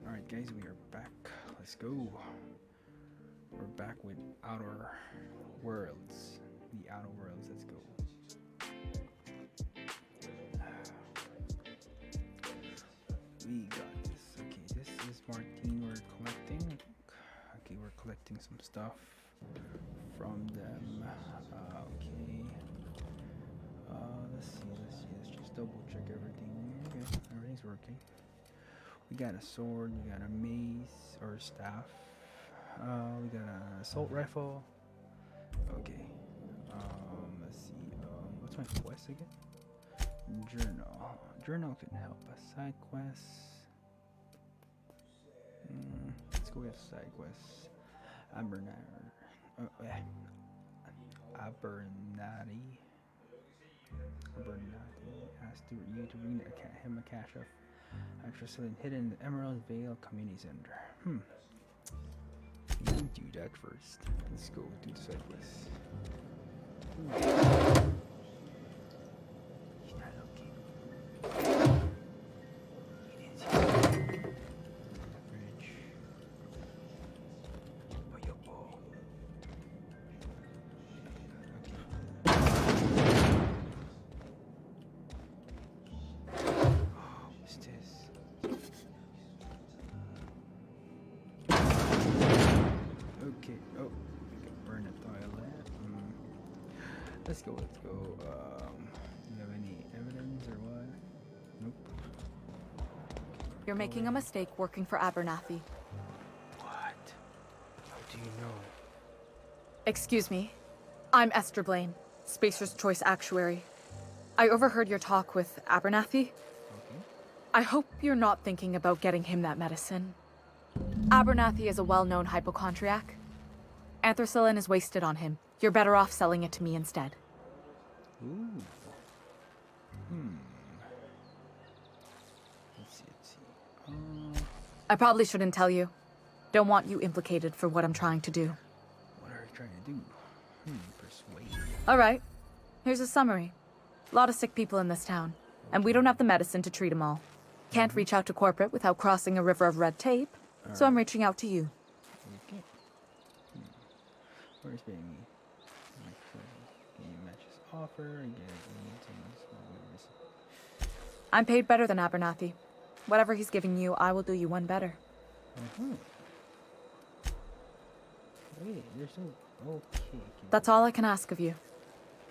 Alright guys, we are back. Let's go. We're back with Outer Worlds. The Outer Worlds, let's go. We got this. Okay, this is Martine we're collecting. Okay, we're collecting some stuff from them. Okay. Let's see. Let's just double check everything. Okay, everything's working. We got a sword, we got a mace or staff, we got an assault rifle. Okay, let's see, what's my quest again? Journal can help us. Side quests. Let's go with side quests. Abernathy asked you to bring him a cache of Actually, hidden in the Emerald Vale Community Center. Let me do that first. Let's go do the side quest. He's not looking. He didn't see me. Bridge. What's this? Okay. Oh, we can burn a toilet. Let's go. Do you have any evidence or what? Nope. You're making a mistake working for Abernathy. What? How do you know? Excuse me. I'm Esther Blaine, Spacer's Choice Actuary. I overheard your talk with Abernathy. Okay. I hope you're not thinking about getting him that medicine. Abernathy is a well-known hypochondriac. Anthracillin is wasted on him. You're better off selling it to me instead. Ooh. Let's see. I probably shouldn't tell you. Don't want you implicated for what I'm trying to do. What are you trying to do? Persuade. All right. Here's a summary. A lot of sick people in this town, and we don't have the medicine to treat them all. Can't reach out to corporate without crossing a river of red tape, so I'm reaching out to you. Okay. Where's paying me? Game matches offer. I'm paid better than Abernathy. Whatever he's giving you, I will do you one better. Wait, you're so okay. That's all I can ask of you.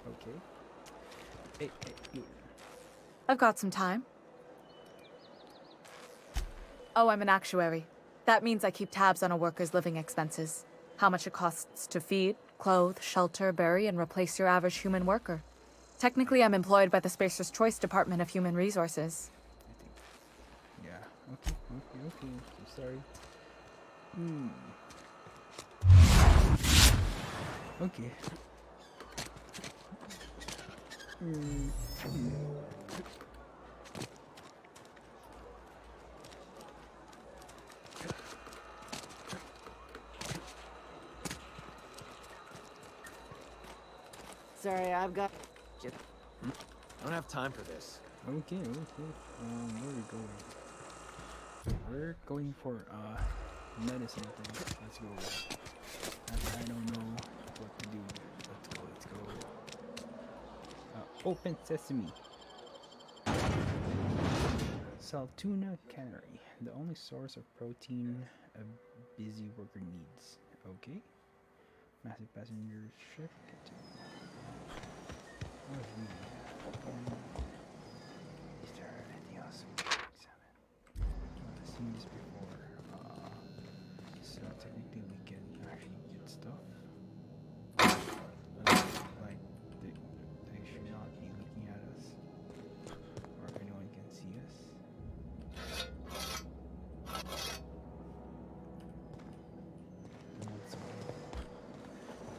Okay. Hey, you. I've got some time. Oh, I'm an actuary. That means I keep tabs on a worker's living expenses. How much it costs to feed, clothe, shelter, bury, and replace your average human worker. Technically, I'm employed by the Spacer's Choice Department of Human Resources. Yeah. Okay. I'm sorry. Okay. sorry, I've got... I don't have time for this. Okay. Where are we going? We're going for medicine thing. Let's go. I don't know what to do. Let's go. Open sesame. Saltuna Cannery, the only source of protein a busy worker needs. Okay. Massive passenger ship. Is there anything else we can examine? I've seen this before. So technically we can actually get stuff. Like they should not be looking at us, or if anyone can see us.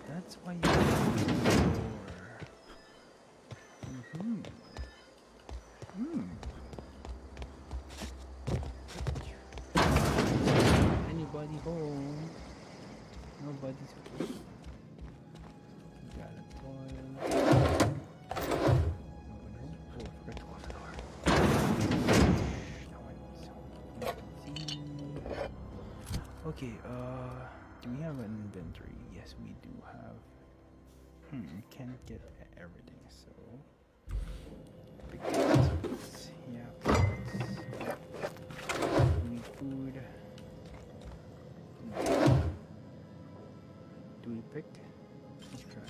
That's why you open the door. Anybody home? Nobody's home. Got a toilet. Nobody home? Oh, I forgot to close the door. No one's home. See. Okay, do we have an inventory? Yes, we do have. Can't get everything, so pick this. Yeah, we need food. Do we pick? Let's try.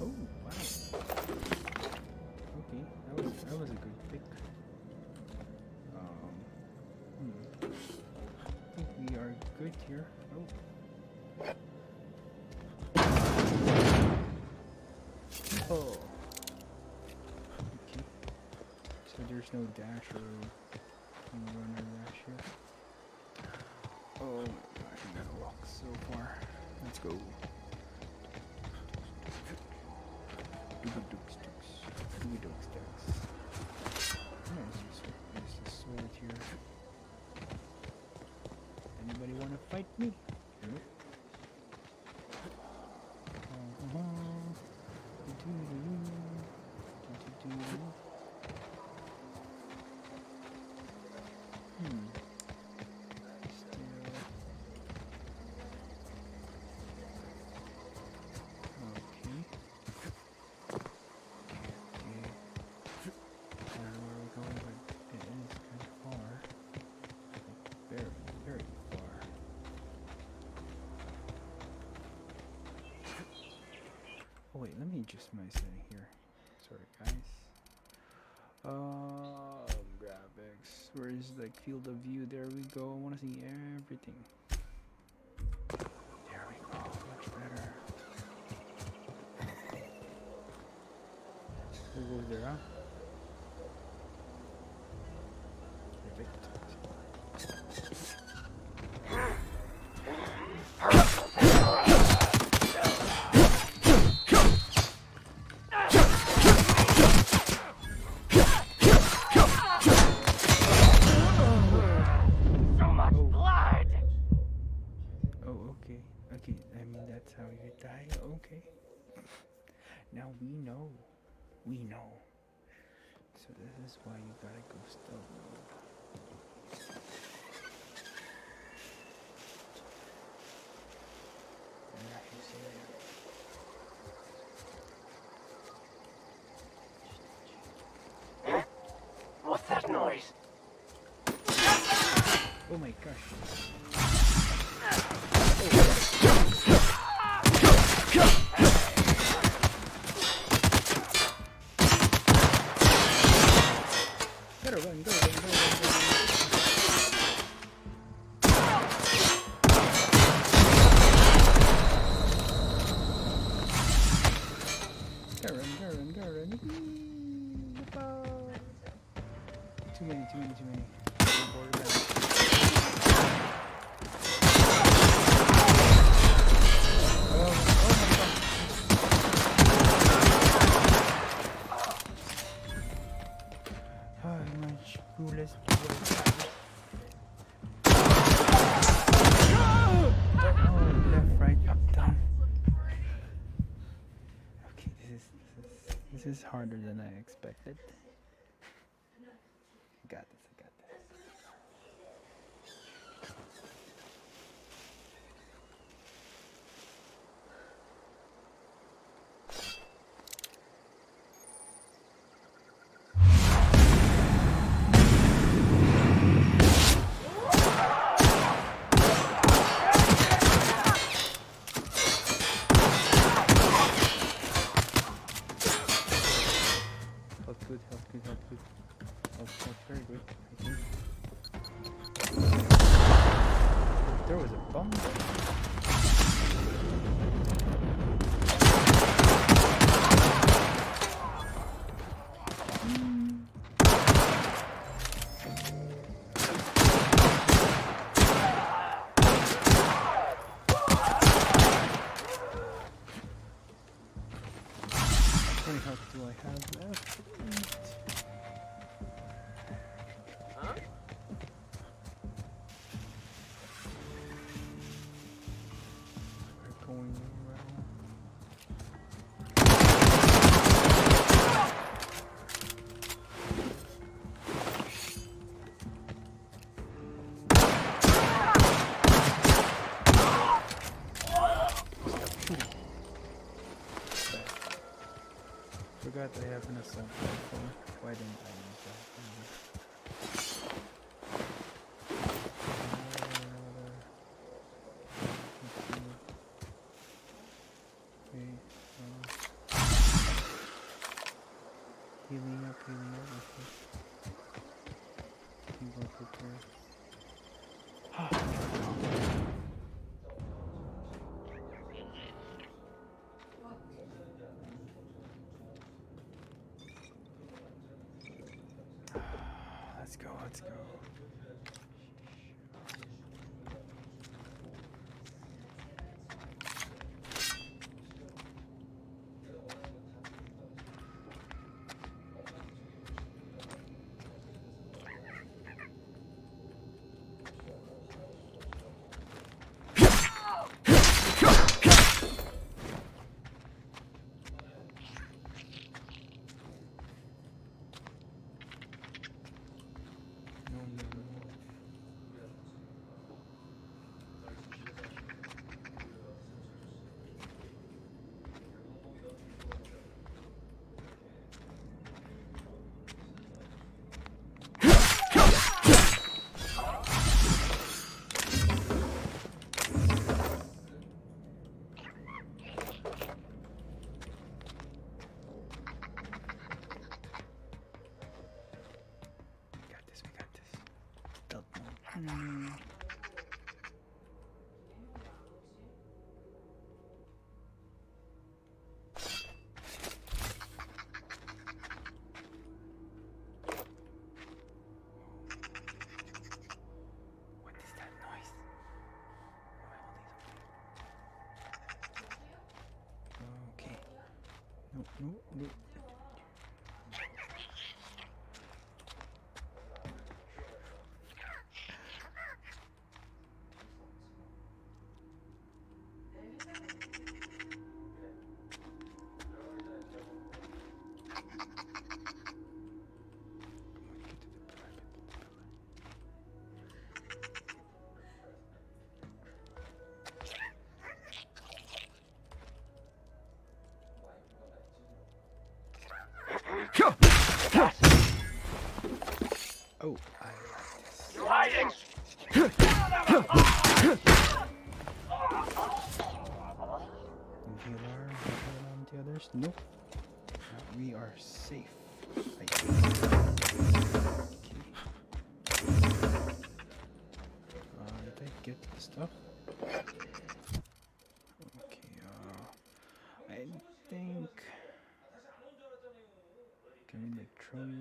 Oh wow. Okay, that was a good pick. I think we are good here. Oh. Oh. Okay. So there's no dash or run or dash here. Oh my gosh, we gotta walk so far. Let's go. There's a sword here. Anybody wanna fight me? Nope. Oh wait, let me adjust my setting here. Sorry guys. Graphics. Where is like field of view? There we go. I want to see everything. There we go. Much better. Who goes there, huh? Perfect. Okay, I mean that's how you die. Okay. Now we know. So this is why you gotta go stealth mode. And now you see Huh? What's that noise? Oh my gosh. Gotta run, go. Gotta run. Too many. This is harder than I expected. I got this, I got this. Health good, health good, health good. Health very good, I think. There was a bomb there. How many health do I have left? 8. Huh? We're going well. Forgot I have an assault rifle. Why didn't I use that? Okay, healing up, okay. You go prepare. Let's go, let's go. No, no, no. We got this, we got this. Stealth mode. What is that noise? Am I holding something? Okay. No, no, no. Come on, get to the pillar, get to the pillar. Oh, I like this. You hiding? Heal on the others? Nope. We are safe. I think. Okay. Did I get the stuff? Okay, I think. Can we like throw your.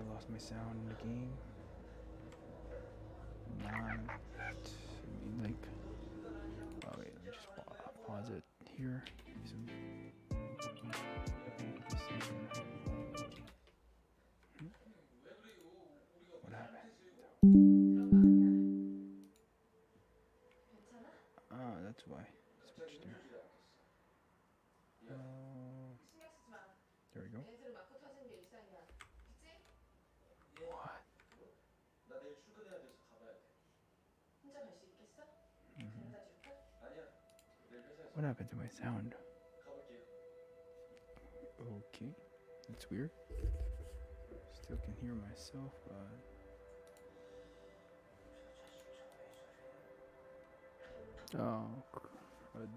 I lost my sound in the game. Not. I mean, like. Oh wait, let me just pause it here. Give some. What happened? Ah, that's why. Switch there. There we go. What? What happened to my sound? Okay, that's weird. Still can hear myself, but oh, crud.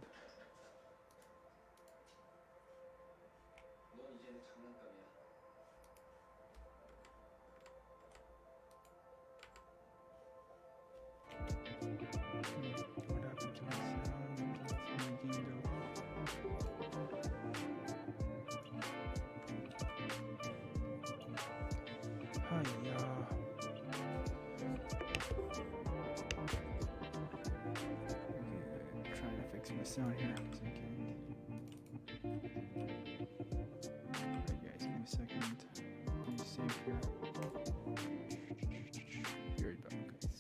What happened to my sound? It's making it Hiya. Okay, trying to fix my sound here. Alright guys, give me a second. Let me save here. Be right back, guys.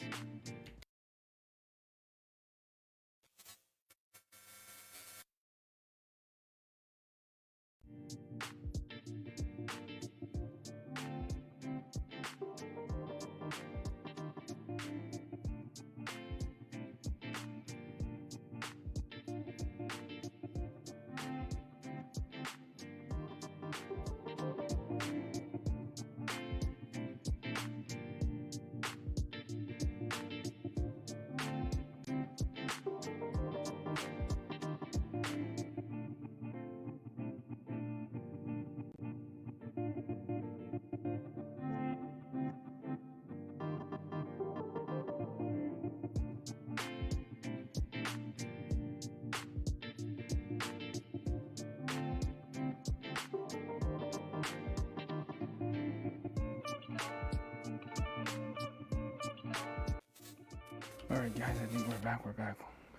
Alright guys, I think we're back.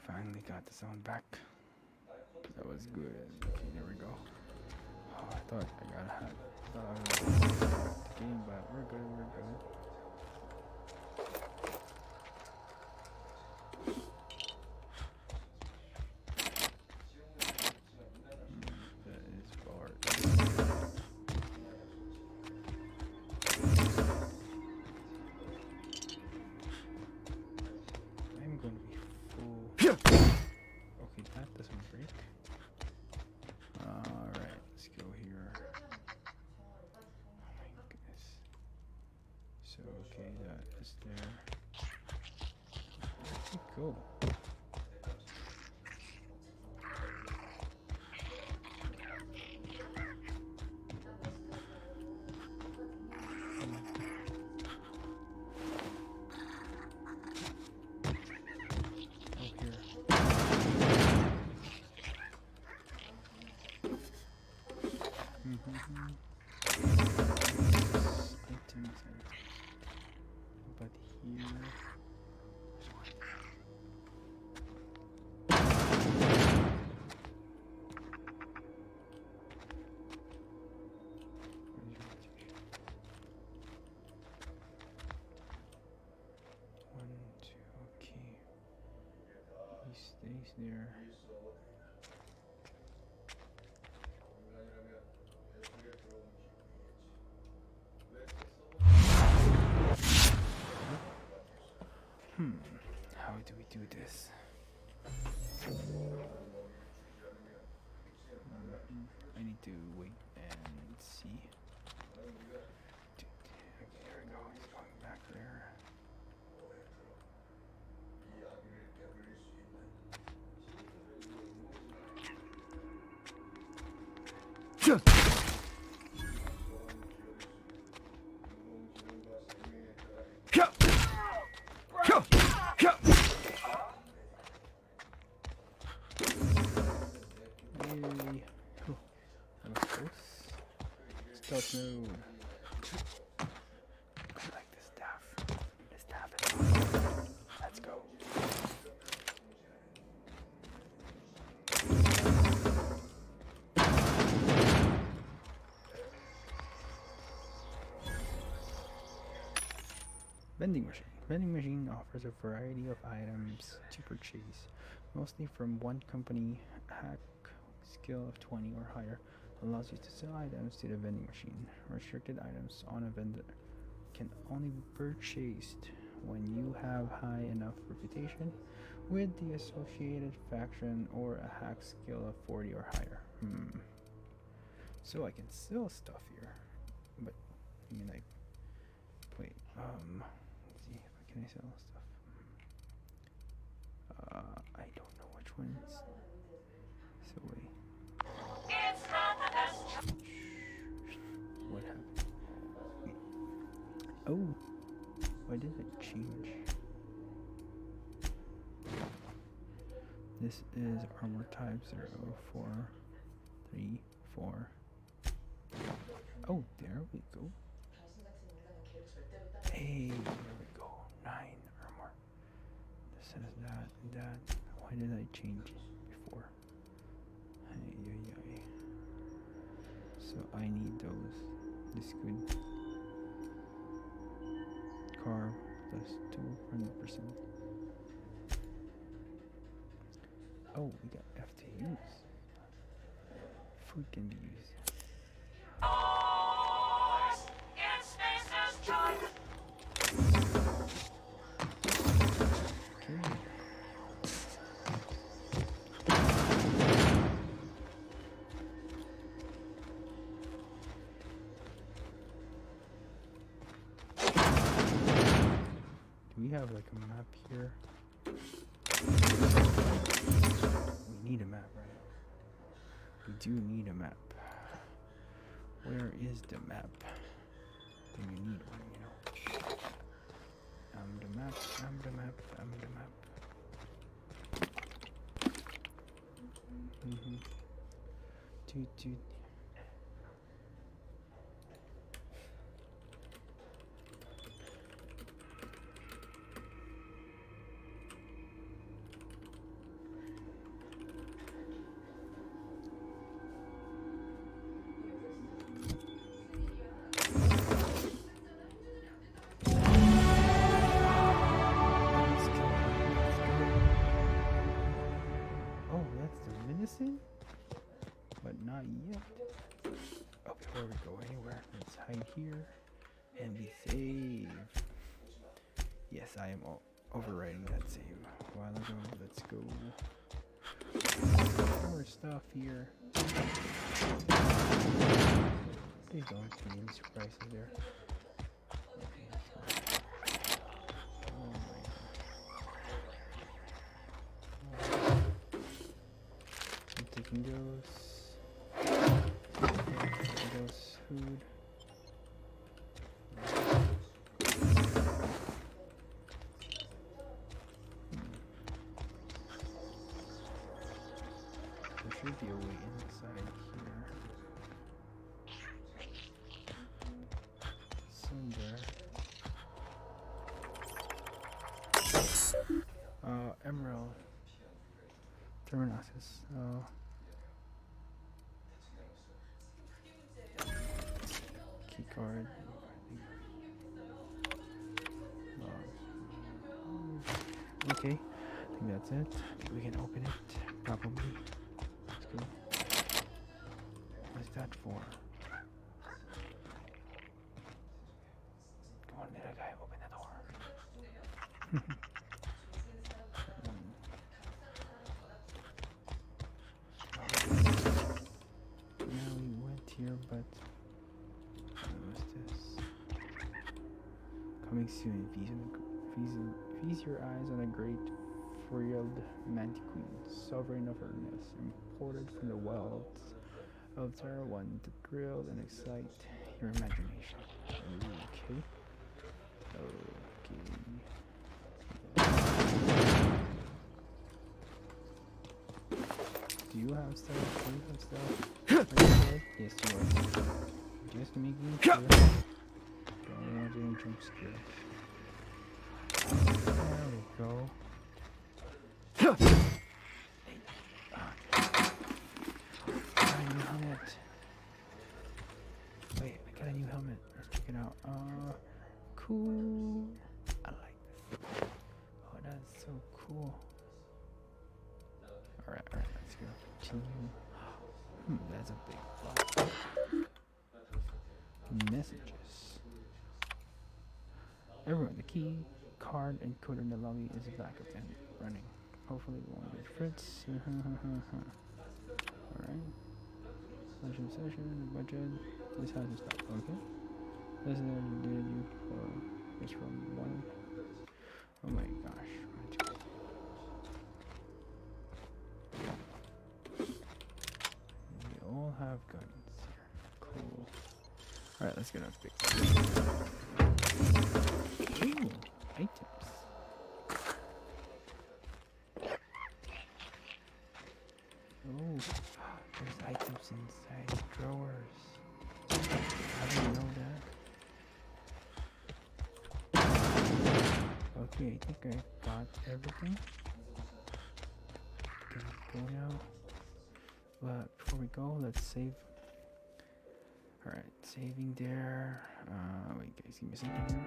Finally got the sound back. That was good. Okay, there we go. Oh, I thought I was the game, but we're good. That is hard. I'm going to be full. Okay, that doesn't break. Alright, let's go here. Oh my goodness. So, okay, that is there. Where'd it go? But here, one, two, okay. He stays there. How do we do this? I need to wait and see. Okay, here we go. He's going back there. Yay. Oh, that was close. Stealth mode. Vending machine. Vending machine offers a variety of items to purchase, mostly from one company. Hack skill of 20 or higher allows you to sell items to the vending machine. Restricted items on a vendor can only be purchased when you have high enough reputation with the associated faction or a hack skill of 40 or higher. So I can sell stuff here, but I mean, like, wait, let's see, can I sell stuff? I don't know which ones. So wait. What happened? Oh, why did it change? This is armor type 0, 4, 3, 4. Oh, there we go. Hey, there we go. 9 armor. This says that. Why did I change it before? Hey. So I need those. This could carve plus 200%. Oh, we got F to use. Food can be used. Okay. Do we have like a map here? We need a map, right? We do need a map. Where is the map? Then you need one, you know. I'm the map. Toot. But not yet. Oh, before we go anywhere, let's hide here and be safe. Yes, I am overwriting that save a while ago. Let's go. More stuff here. Please don't give me any surprises there. Those food. There should be a way inside here. Somewhere. Emerald. Terminasis. Card. Okay, I think that's it. We can open it, probably. Let's go. What's that for? Come on, little guy, open the door. Now we went here, but coming soon, feast your eyes on a great frilled mantiquine, sovereign of Ernest, imported from the wilds of Tarawan to thrill and excite your imagination. Okay. Do you have stuff? Are you good? Yes, you are. Just making sure. Don't want any jump scares. There we go. Got a new helmet. Wait, I got a new helmet. Let's check it out. Cool. Let's go. Continue. That's a big box. Messages. Everyone, the key card encoded in the lobby is back up and running. Hopefully it won't get Fritz. Alright. Session, budget. This has to stop. Okay. This is did you for it's from one. Oh my gosh. We all have guns here. Cool. Alright, let's get our big. Ooh, items. Oh, there's items inside drawers. I didn't know that. Okay, I think I got everything. Okay, let's go now. But before we go, let's save. Alright, saving there. Wait, guys, give me a second here.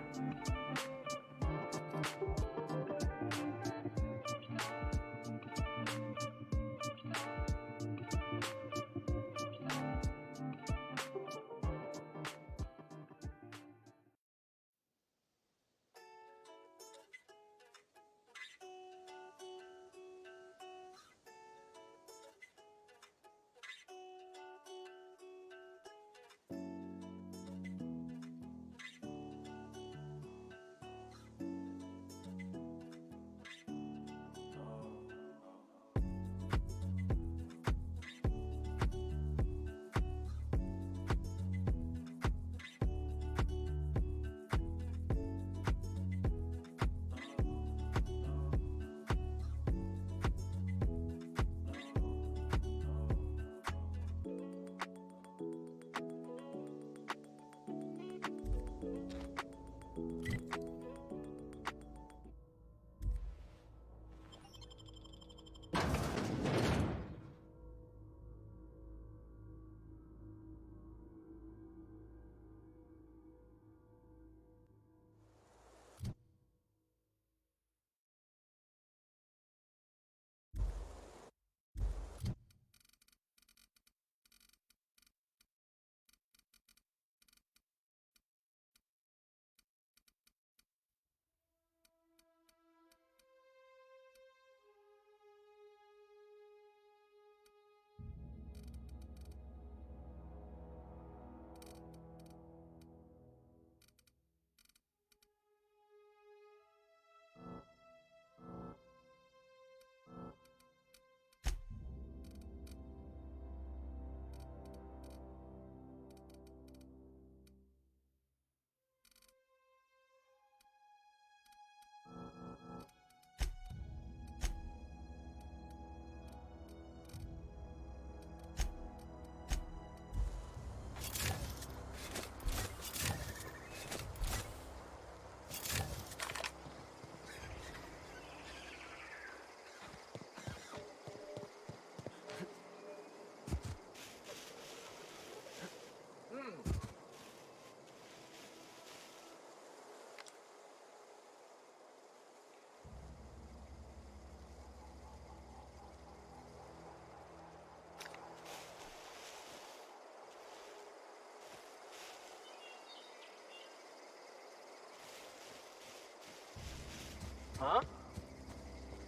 Huh?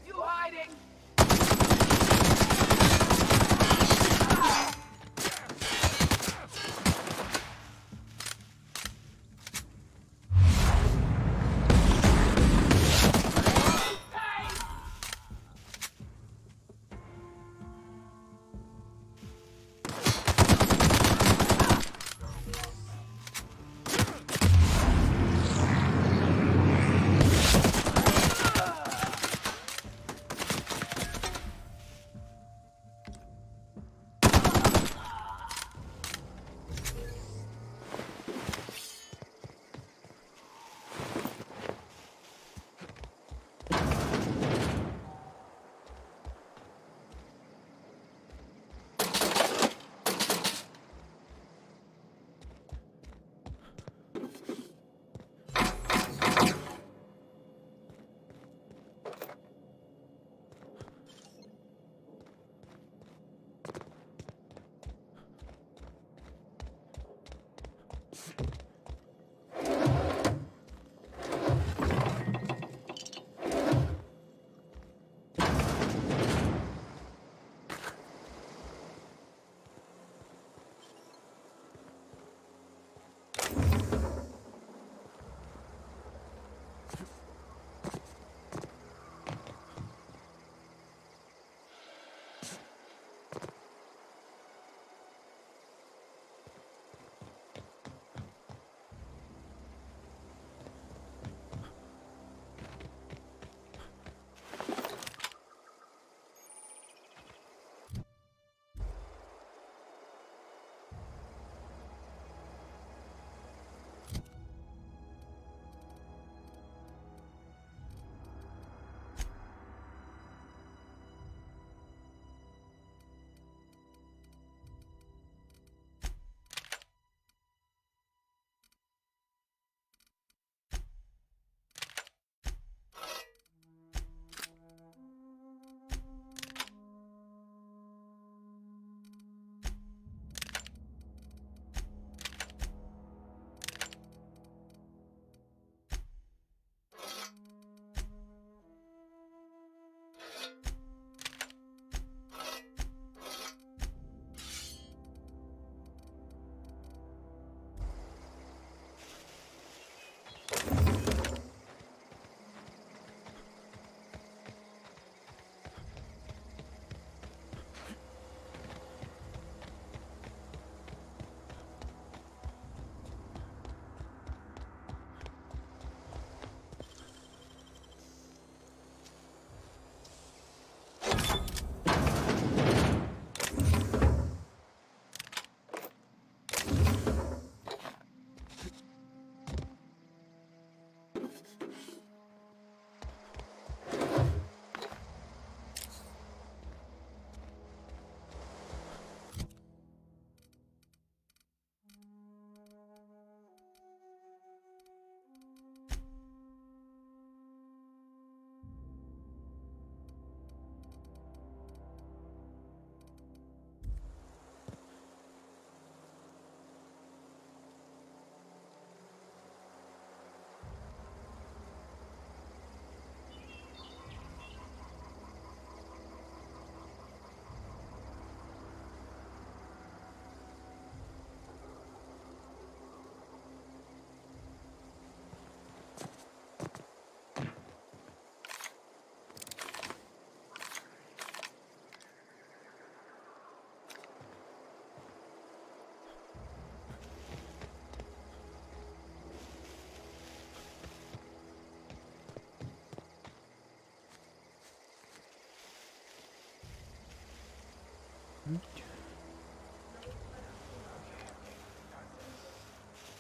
You hiding?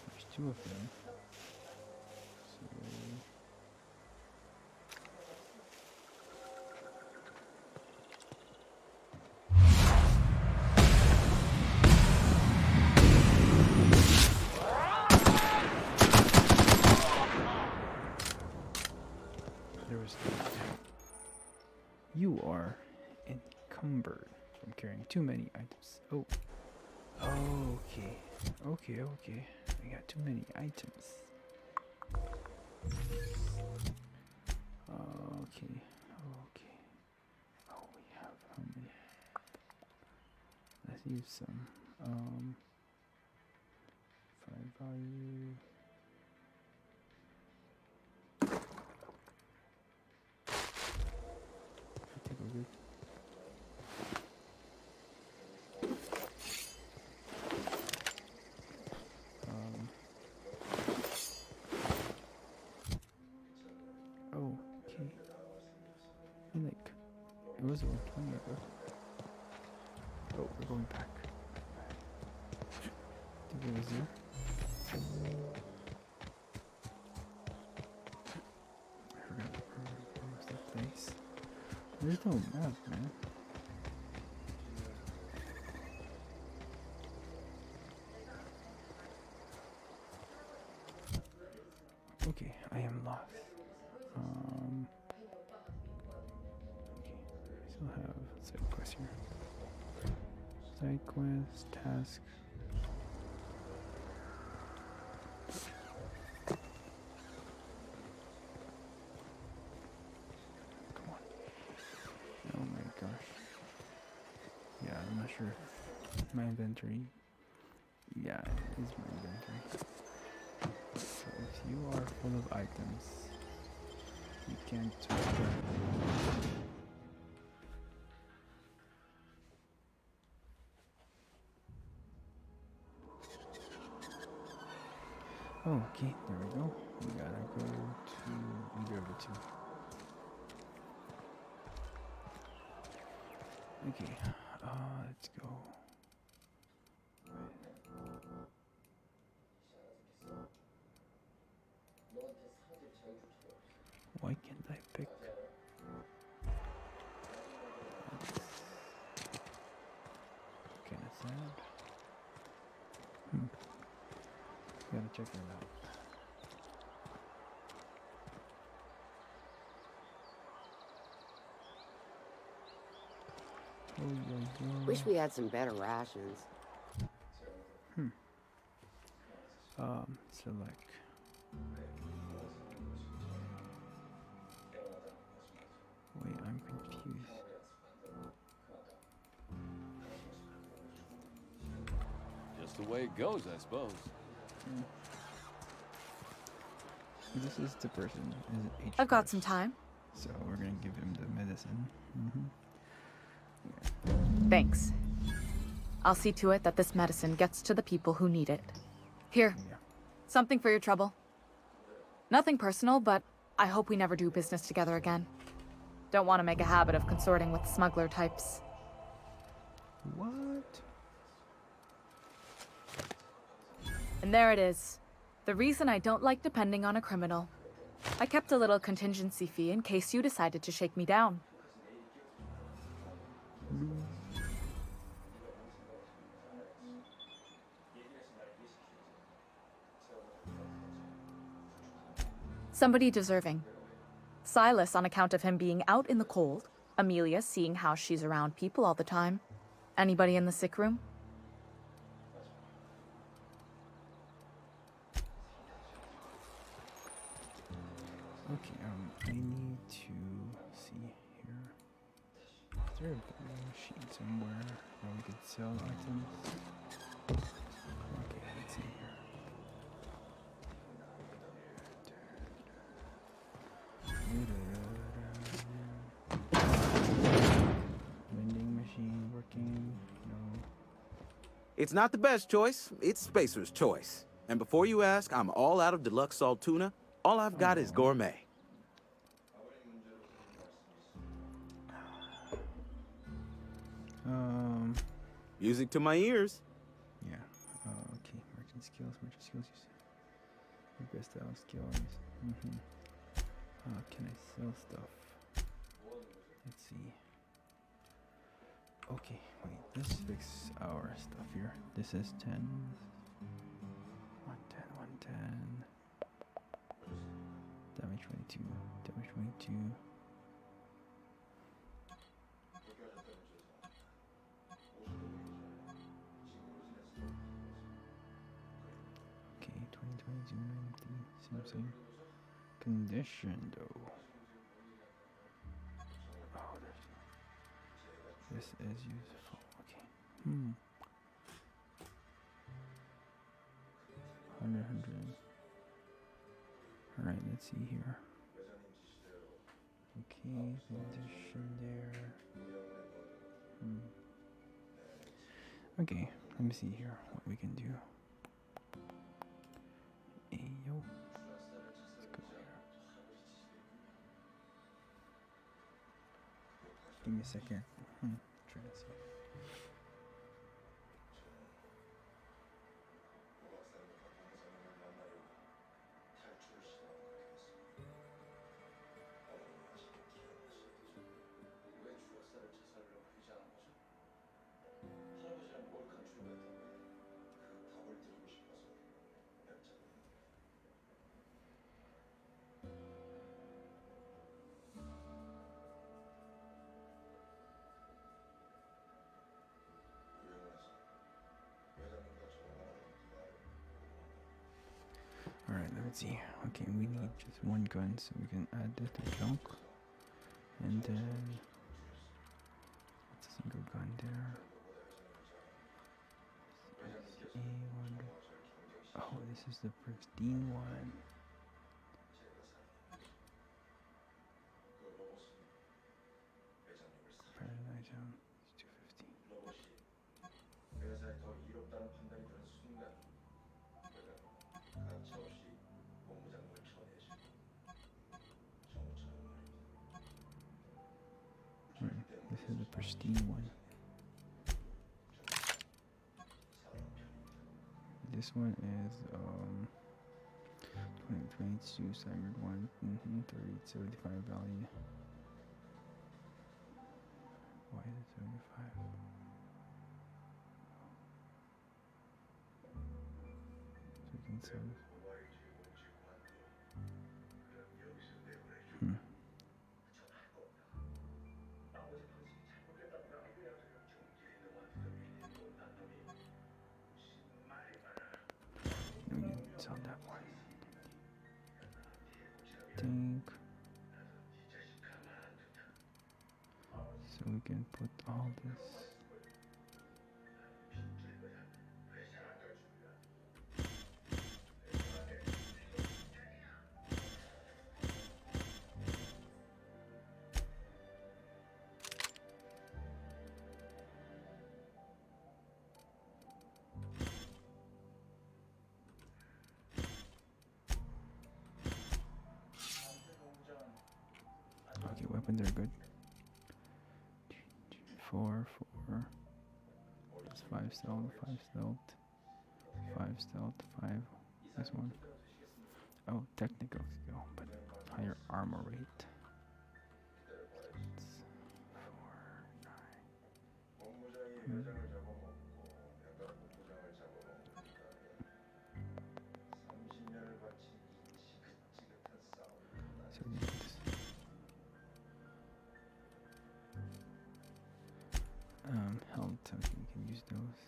There's two of them. So there was that. You are encumbered from carrying too many items. Oh. Okay. Okay. I got too many items. Okay. Oh, we have how many? Let's use some. 5 value. Take a look. Okay. And like, it was a long time ago. Oh, we're going back. I think it was here. I forgot where was that place. There's no map, man. Okay, I am lost. Okay, I still have side quest here. Side quest, task. Come on. Oh my gosh. Yeah, I'm not sure. My inventory. Yeah, it is my inventory. So if you are full of items, you can't Oh, okay, there we go. We gotta go to either of the two. Okay, let's go. Why can't I pick? Kind of sad. Gotta check that out. Oh. Wish we had some better rations. Select. Wait, I'm confused. Just the way it goes, I suppose. This is the person. Is it I've got some time. So we're gonna give him the medicine. Thanks. I'll see to it that this medicine gets to the people who need it. Here, Yeah. something for your trouble. Nothing personal, but I hope we never do business together again. Don't want to make a habit of consorting with smuggler types. What? And there it is. The reason I don't like depending on a criminal. I kept a little contingency fee in case you decided to shake me down. Somebody deserving. Silas on account of him being out in the cold. Amelia seeing how she's around people all the time. Anybody in the sick room? Okay, I need to see here. Is there a vending machine somewhere where we could sell items? Okay, let's see here. Vending machine working? No. It's not the best choice, it's Spacer's choice. And before you ask, I'm all out of deluxe salt tuna. All I've got is gourmet. Music to my ears. Yeah. Okay. Merchant skills. Your best style skills. Can I sell stuff? Let's see. Okay, wait. Let's fix our stuff here. This is 10. 110. Damage 22. Damage 22. Okay, 2022, 90. Same. Condition though. Oh, this is useful. Okay. 100. Alright, let's see here. Okay, condition there. Okay, let me see here what we can do. Hey, yo. Let's go here. Give me a second. Try to see. Alright, let's see. Okay, we need just one gun, so we can add this to junk. And then what's a single gun there? A1. Oh, this is the pristine one. Parent item is 250. This is the pristine one. This one is 2022 staggered one. 3075 value. Why is it 75? So we can sell this. We can sell that one. Think. So we can put all this. Okay, weapons are good. 4. That's 5 stealth, 5 stealth, 5 stealth, 5. This one. Oh, technical skill, but higher armor rate. It's 4, 9. So we need this. Health, okay, we can use those.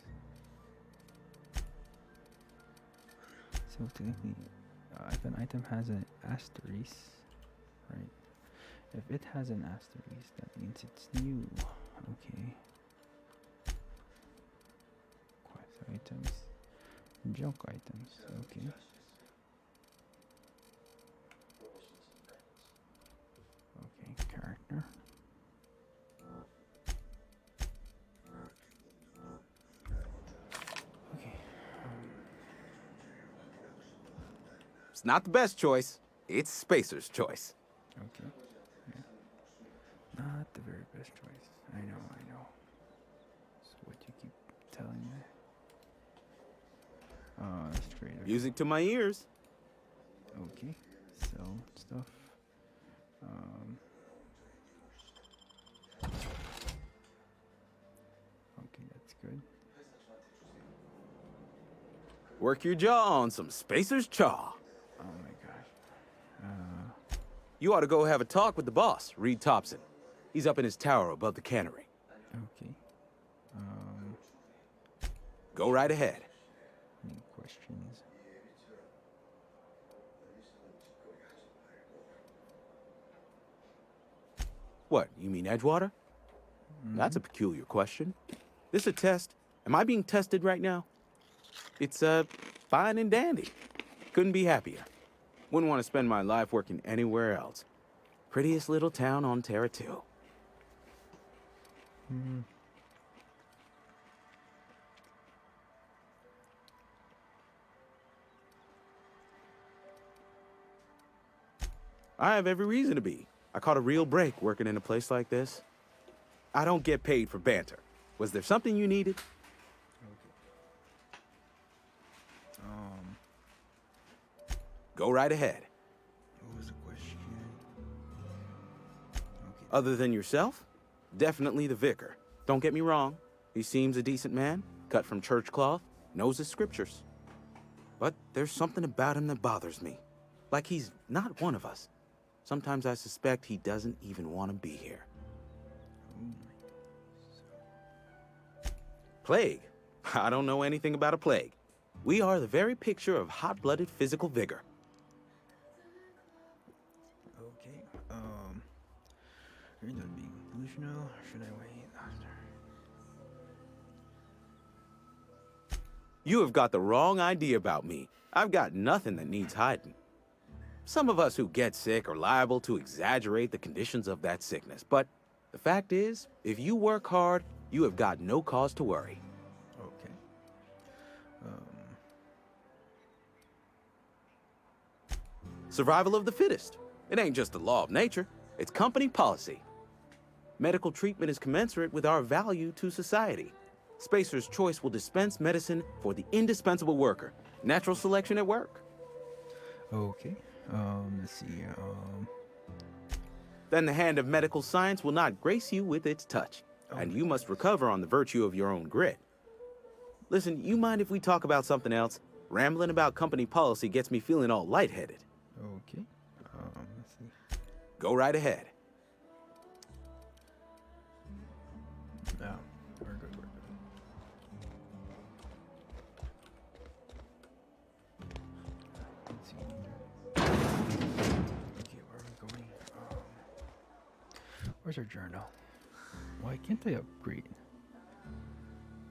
So technically, if an item has an asterisk, right? If it has an asterisk, that means it's new. Okay. Quest items, junk items. Okay. Okay, character. Okay. It's not the best choice. It's Spacer's choice. Okay. Yeah. Not the very best choice. I know. It's what you keep telling me. Straight up. Music to my ears. Okay, sell stuff. Okay, that's good. Work your jaw on some Spacer's Chaw. Oh my gosh. You ought to go have a talk with the boss, Reed Thompson. He's up in his tower above the cannery. Okay. Go right ahead. Any questions? What, you mean Edgewater? That's a peculiar question. This a test? Am I being tested right now? It's, fine and dandy. Couldn't be happier. Wouldn't want to spend my life working anywhere else. Prettiest little town on Terra 2. I have every reason to be. I caught a real break working in a place like this. I don't get paid for banter. Was there something you needed? Go right ahead. What was the question? Okay. Other than yourself? Definitely the vicar. Don't get me wrong. He seems a decent man, cut from church cloth, knows his scriptures. But there's something about him that bothers me. Like he's not one of us. Sometimes I suspect he doesn't even want to be here. Plague? I don't know anything about a plague. We are the very picture of hot-blooded physical vigor. Okay. Are you done being delusional? Or should I wait? You have got the wrong idea about me. I've got nothing that needs hiding. Some of us who get sick are liable to exaggerate the conditions of that sickness, but the fact is, if you work hard, you have got no cause to worry. Okay. Survival of the fittest. It ain't just the law of nature, it's company policy. Medical treatment is commensurate with our value to society. Spacer's Choice will dispense medicine for the indispensable worker. Natural selection at work. Okay. Let's see. Then the hand of medical science will not grace you with its touch, and you must recover on the virtue of your own grit. Listen, you mind if we talk about something else? Rambling about company policy gets me feeling all lightheaded. Okay. Let's see. Go right ahead. No, we're good. We're good. Let's see. Okay, where are we going? Where's our journal? Why can't I upgrade?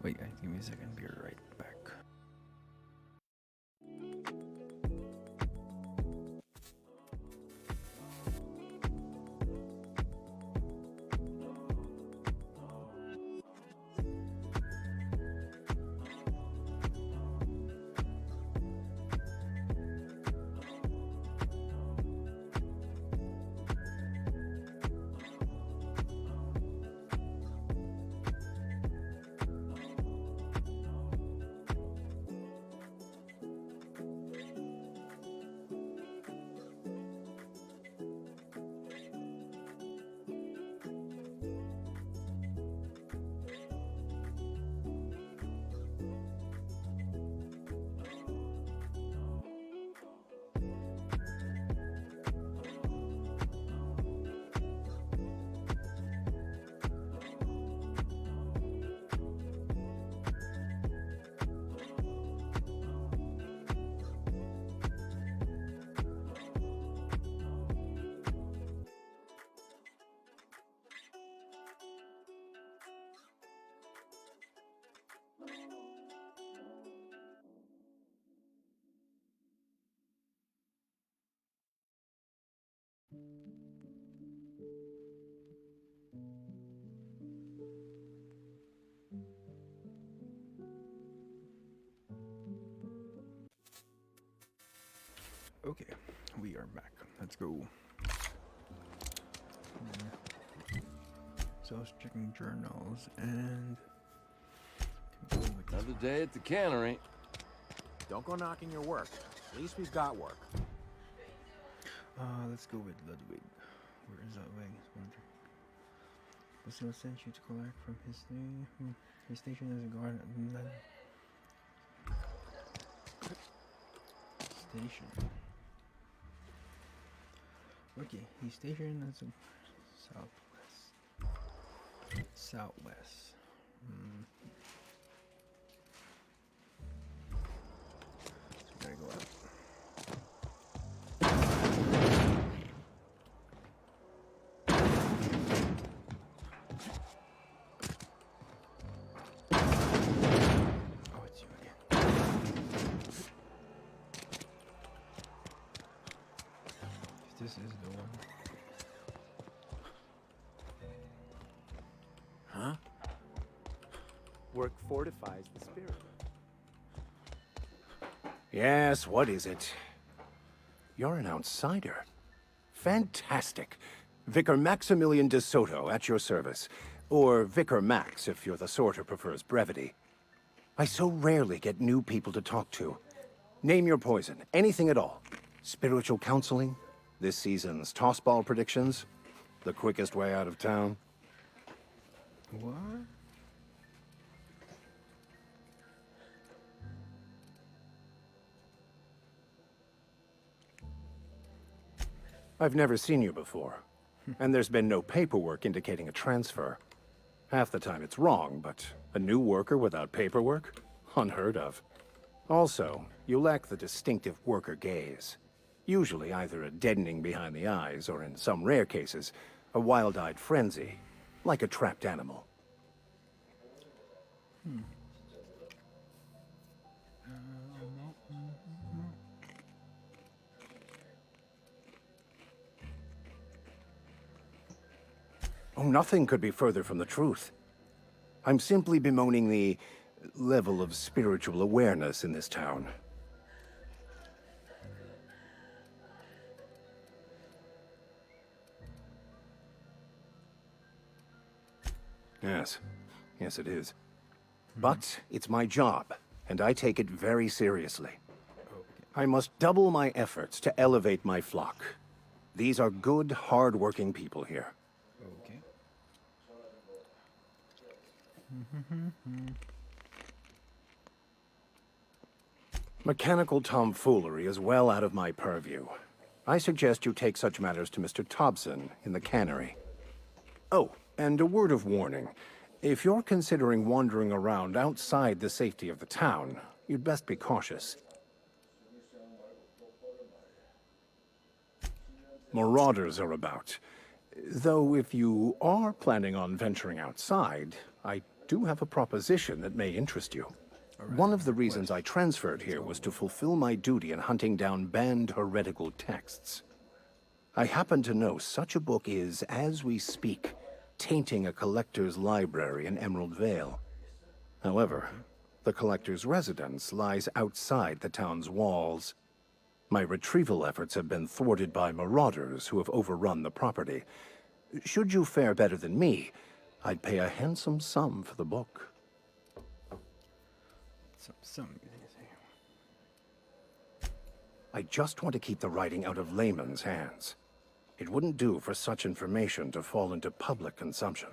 Wait, give me a second. Be right back. Okay, we are back. Let's go. So I was checking journals and can go Another day at the cannery. Don't go knocking your work. At least we've got work. Let's go with Ludwig. Where is Ludwig? Basil sent you to collect from his his station as a guard at station. Okay, he's stationed as a southwest. So we gotta go up. Oh, it's you again. This is the one. Huh? Work fortifies the spirit. Yes, what is it? You're an outsider. Fantastic. Vicar Maximilian de Soto, at your service. Or Vicar Max, if you're the sort who prefers brevity. I so rarely get new people to talk to. Name your poison, anything at all. Spiritual counseling? This season's tossball predictions? The quickest way out of town? What? I've never seen you before. And there's been no paperwork indicating a transfer. Half the time it's wrong, but a new worker without paperwork? Unheard of. Also, you lack the distinctive worker gaze. Usually either a deadening behind the eyes, or in some rare cases, a wild-eyed frenzy, like a trapped animal. Oh, nothing could be further from the truth. I'm simply bemoaning the level of spiritual awareness in this town. Yes. Yes, it is. But it's my job, and I take it very seriously. I must double my efforts to elevate my flock. These are good, hard-working people here. Okay. Mechanical tomfoolery is well out of my purview. I suggest you take such matters to Mr. Tobson in the cannery. Oh, and a word of warning. If you're considering wandering around outside the safety of the town, you'd best be cautious. Marauders are about. Though if you are planning on venturing outside, I do have a proposition that may interest you. One of the reasons I transferred here was to fulfill my duty in hunting down banned heretical texts. I happen to know such a book is, as we speak, tainting a collector's library in Emerald Vale. However, the collector's residence lies outside the town's walls. My retrieval efforts have been thwarted by marauders who have overrun the property. Should you fare better than me, I'd pay a handsome sum for the book. Some. I just want to keep the writing out of layman's hands. It wouldn't do for such information to fall into public consumption.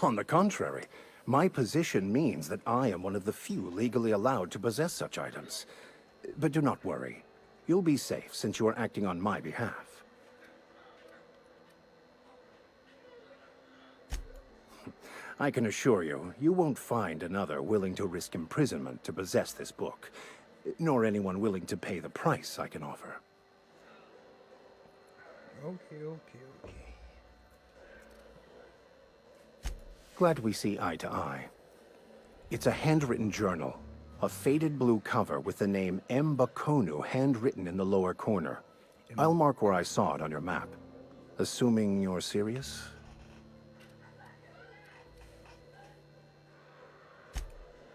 On the contrary, my position means that I am one of the few legally allowed to possess such items. But do not worry. You'll be safe since you are acting on my behalf. I can assure you, you won't find another willing to risk imprisonment to possess this book, nor anyone willing to pay the price I can offer. Okay. Glad we see eye to eye. It's a handwritten journal, a faded blue cover with the name Mbakonu handwritten in the lower corner. I'll mark where I saw it on your map. Assuming you're serious?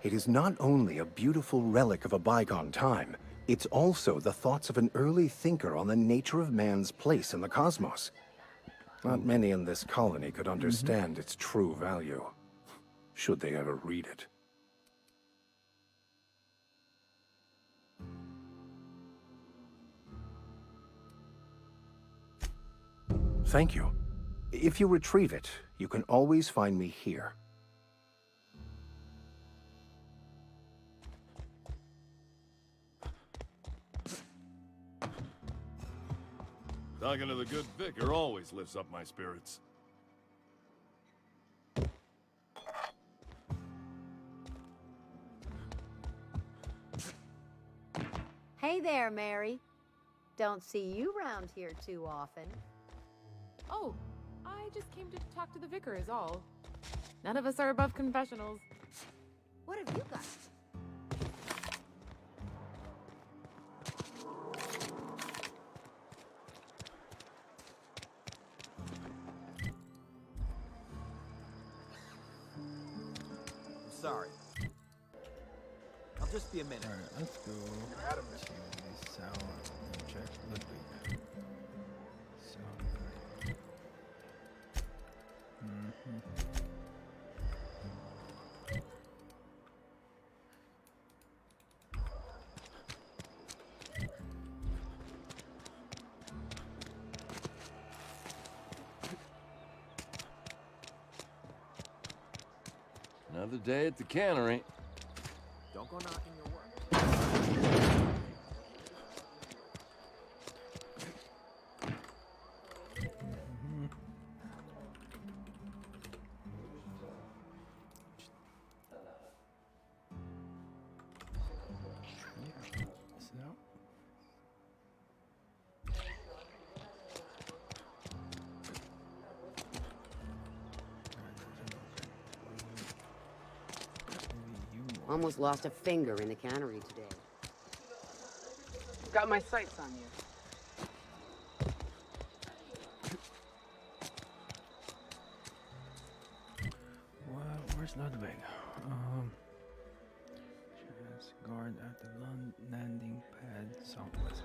It is not only a beautiful relic of a bygone time, It's also the thoughts of an early thinker on the nature of man's place in the cosmos. Not many in this colony could understand its true value, should they ever read it. Thank you. If you retrieve it, you can always find me here. Talking to the good vicar always lifts up my spirits. Hey there, Mary. Don't see you round here too often. Oh, I just came to talk to the vicar is all. None of us are above confessionals. What have you got? Sorry. I'll just be a minute. Alright, let's go to this cell and check Ludwig. So good. Another day at the cannery. Don't go knocking your work. Yeah. So. Almost lost a finger in the cannery today. Got my sights on you. Well, where's Ludwig? Chance guard at the landing pad southwest.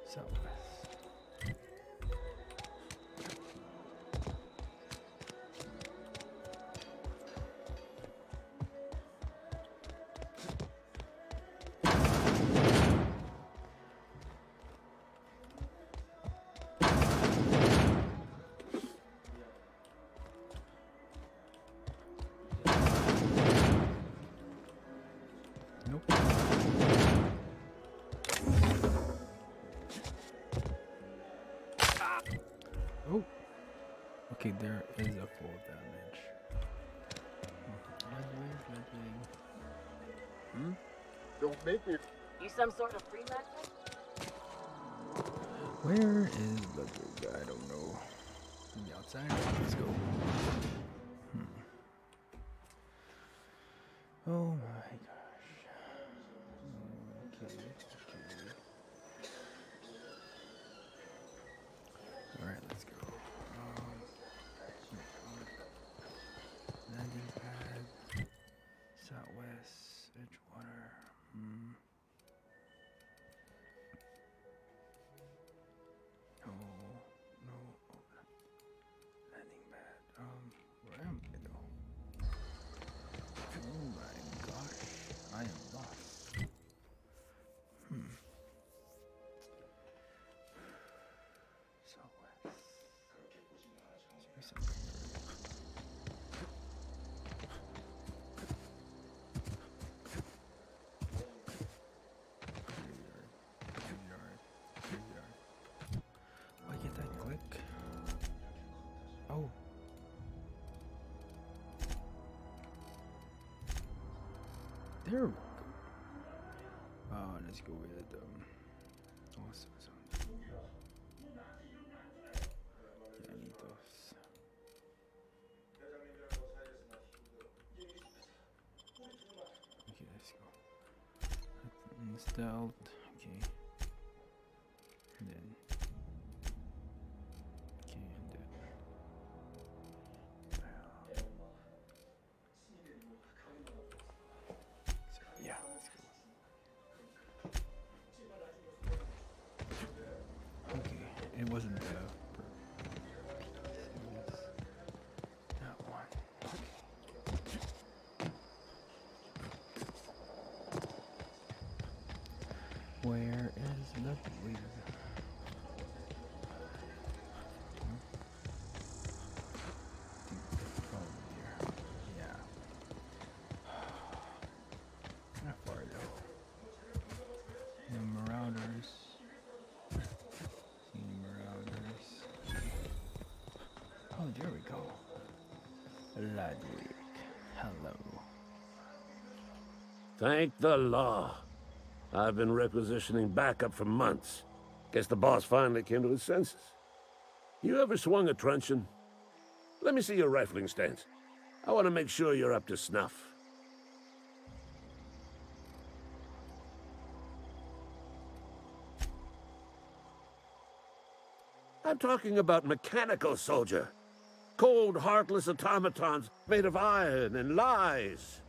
Southwest. Nope. Oh. Okay, there is a full damage. Ludwig. Don't make it. You some sort of freelancer? Where is Ludwig? I don't know. Maybe outside? Let's go. Oh my gosh. Okay. Alright, let's go. Landing pad. Southwest. Edgewater. No. No. Landing pad. Where am I though? Oh my gosh. I am lost. Southwest. Why can't I click? Oh. There we go. Let's go with awesome. Yeah, I need those. Okay, let's go. Installed. Okay. And then. Okay, and then. is Ludwig. Probably there. Yeah. Not far though. The Marauders. See Marauders. Oh, there we go. Ludwig. Hello. Thank the law. I've been requisitioning backup for months. Guess the boss finally came to his senses. You ever swung a truncheon? Let me see your rifling stance. I want to make sure you're up to snuff. I'm talking about mechanical soldier. Cold, heartless automatons made of iron and lies.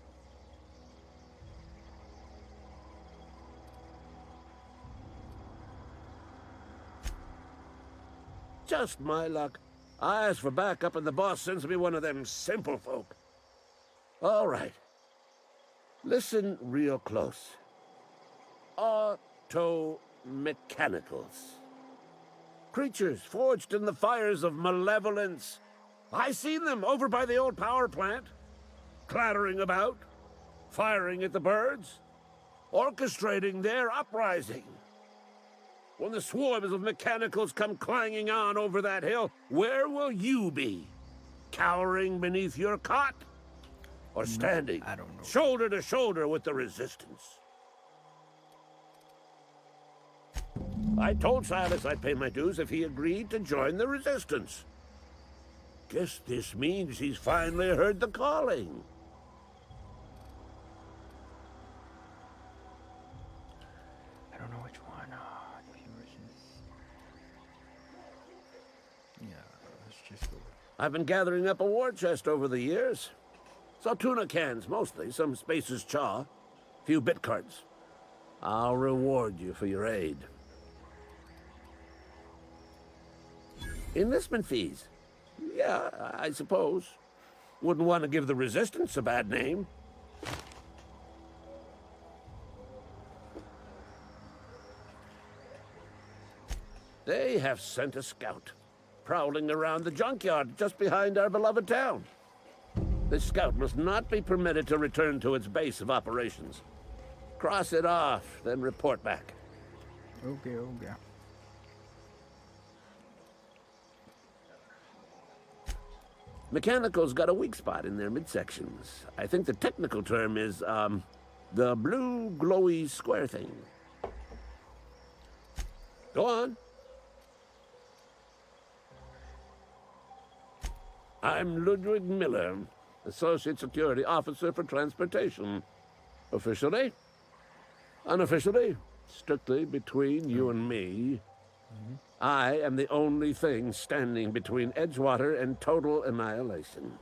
Just my luck. I ask for backup and the boss sends me one of them simple folk. All right. Listen real close. Auto-mechanicals. Creatures forged in the fires of malevolence. I seen them over by the old power plant. Clattering about, firing at the birds, orchestrating their uprising. When the swarms of mechanicals come clanging on over that hill, where will you be? Cowering beneath your cot? Or standing, I don't know. shoulder to shoulder with the resistance? I told Silas I'd pay my dues if he agreed to join the resistance. Guess this means he's finally heard the calling. I don't know which one. Yeah, let's just go. I've been gathering up a war chest over the years. Saw tuna cans mostly, some Spacer's chaw, few bit cards. I'll reward you for your aid. Enlistment fees. Yeah, I suppose. Wouldn't want to give the Resistance a bad name. They have sent a scout, prowling around the junkyard just behind our beloved town. This scout must not be permitted to return to its base of operations. Cross it off, then report back. Okay, okay. Mechanicals got a weak spot in their midsections. I think the technical term is, the blue glowy square thing. Go on. I'm Ludwig Miller, Associate Security Officer for Transportation. Officially, unofficially, strictly between you and me, I am the only thing standing between Edgewater and total annihilation.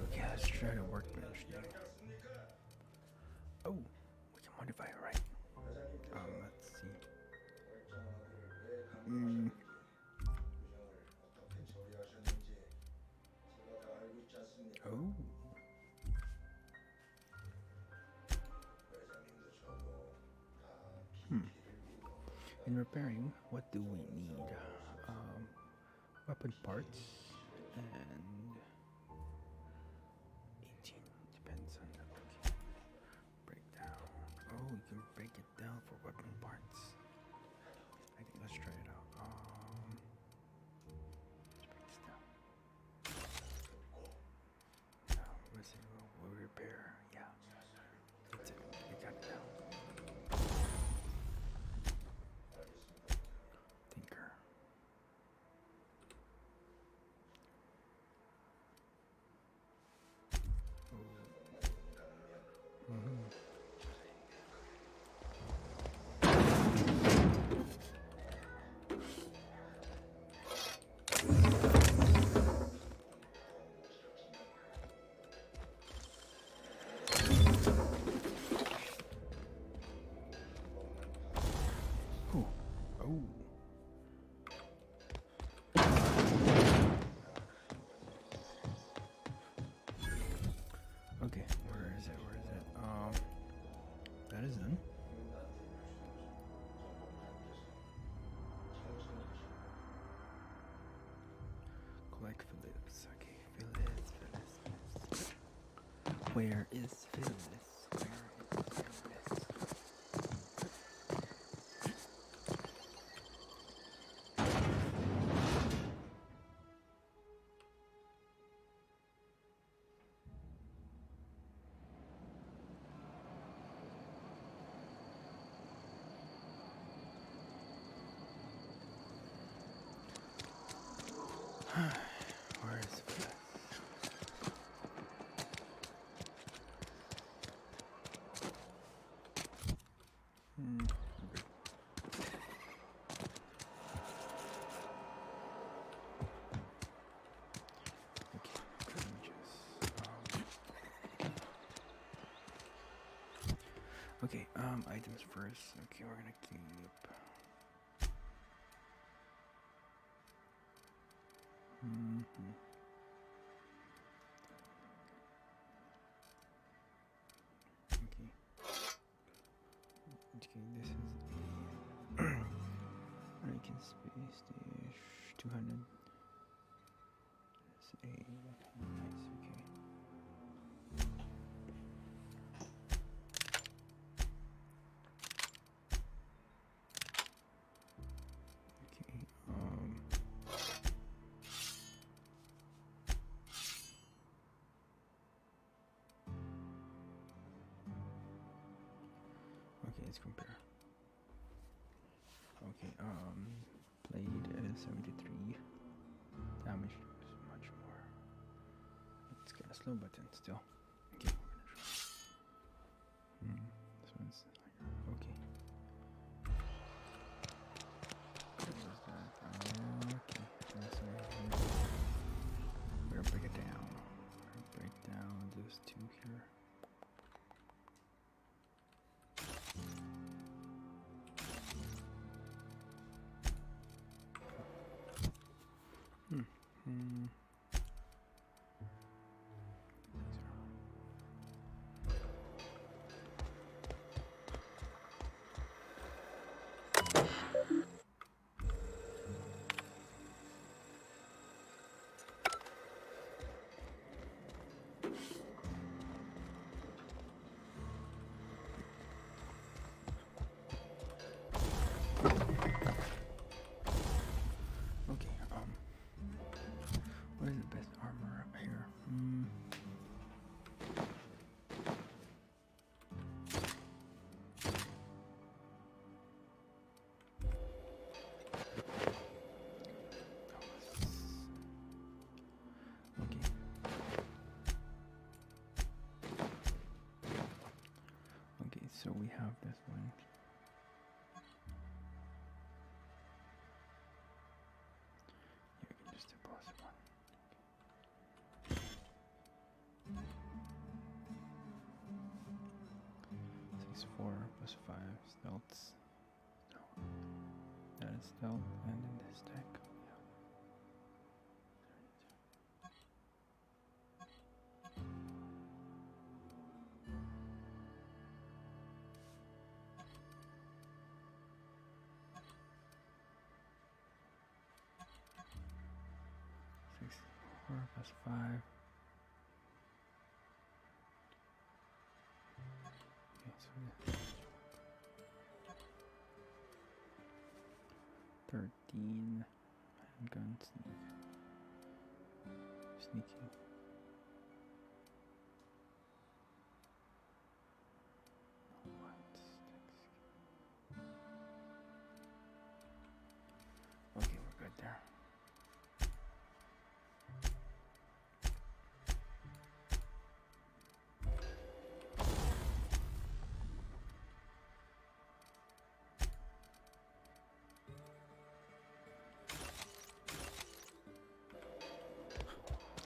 Okay, let's try to workbench now. Oh, we can modify it, right? Let's see. Oh. In repairing, what do we need? Weapon parts and 18 depends on the breakdown. Oh, you can break it down for weapon parts. I think let's try it out. Let's break this down. Let's see, we'll repair. Yeah, that's it. We got it now. Tinker. Where is Phyllis? Where is Phyllis? Where is Phyllis? Okay, items first. Okay, we're gonna keep. Okay. Okay, this is a American Space Station 200. It's a nice. Okay. Okay, let's compare. Okay, blade is 73. Damage is much more. It's got a slow button still. Okay, we're gonna try. This one's higher. Okay. What was that? Okay, that's right. We're gonna break it down. We're gonna break down those two here. Okay, what is the best armor up here? Okay. Okay, so we have this one. You can just deposit one. 6-4 plus 5 stealths. No. That is stealth, and then this deck. Yeah. Six, 4 plus 5. Okay, so 13 handgun sneaking. Okay, we're good there.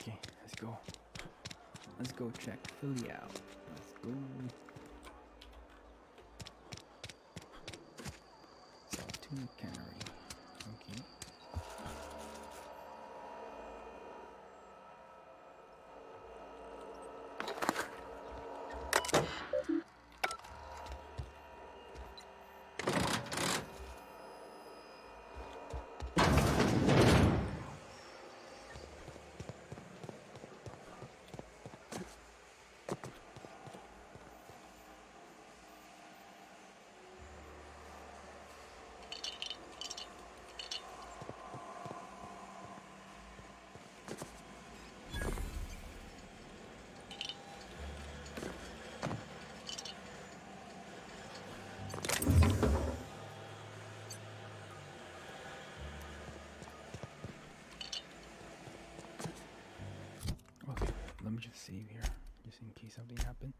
Okay, let's go. Let's go check Philly out. Let's go. Saltuna Cannery. Okay. me just save here, just in case something happened.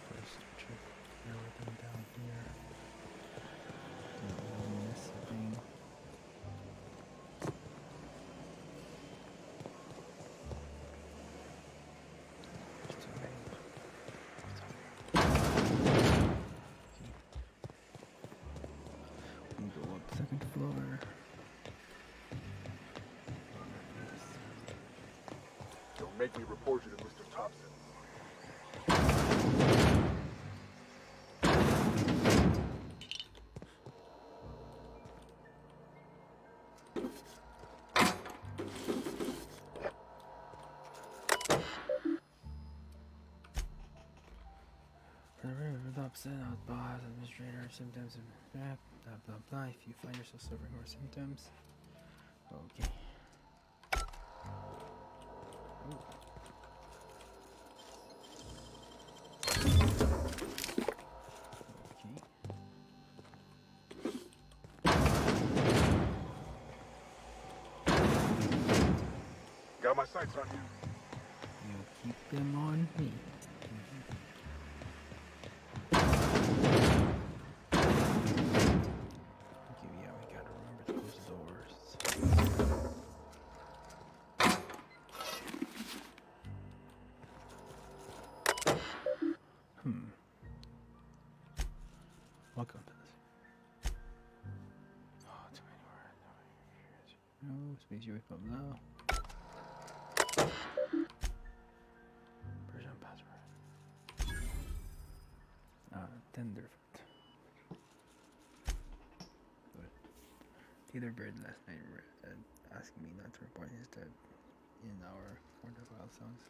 First, check everything down here. Don't want to miss a thing. Just a minute. We go up second floor. Don't make me report you to Mr. Thompson. Upset, boss, administrator, symptoms of blah blah blah. If you find yourself suffering more symptoms, okay. Ooh. Got my sights on you. You keep them on me. Okay, yeah, we gotta remember to close the doors. Welcome to this. Oh, too many words. No, space you from now. Version password. Tenderfoot. Good. Taylor Bird last night asking me not to report his death in our order file songs.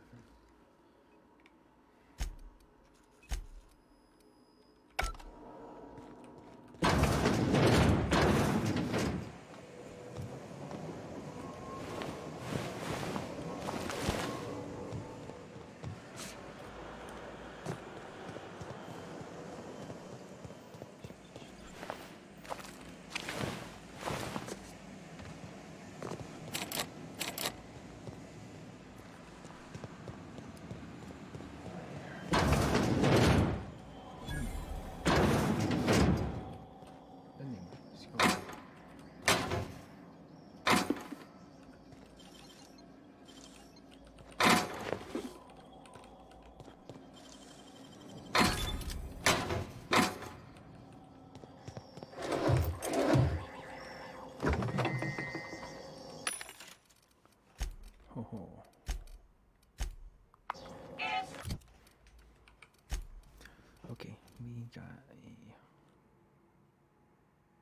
Okay, we got a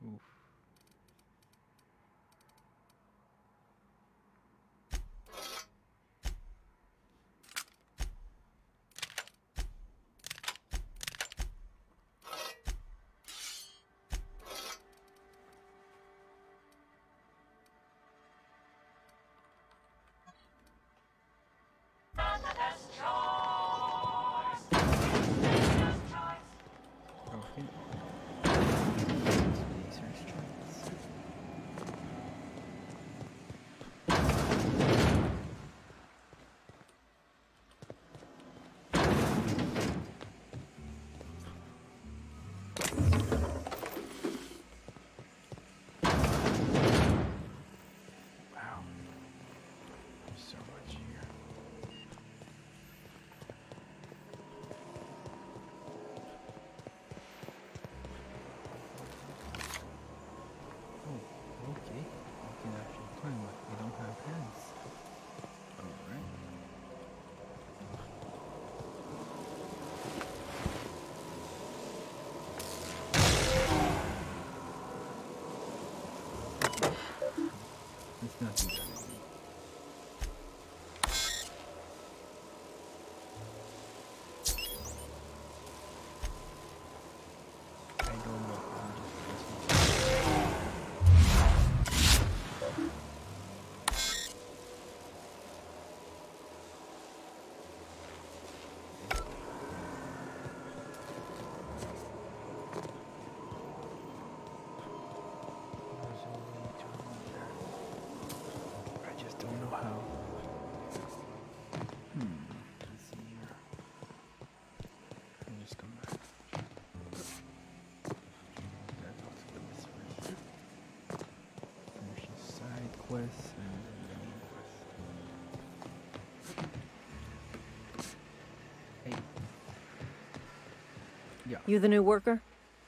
oof. quest and then hey. Yeah. You the new worker?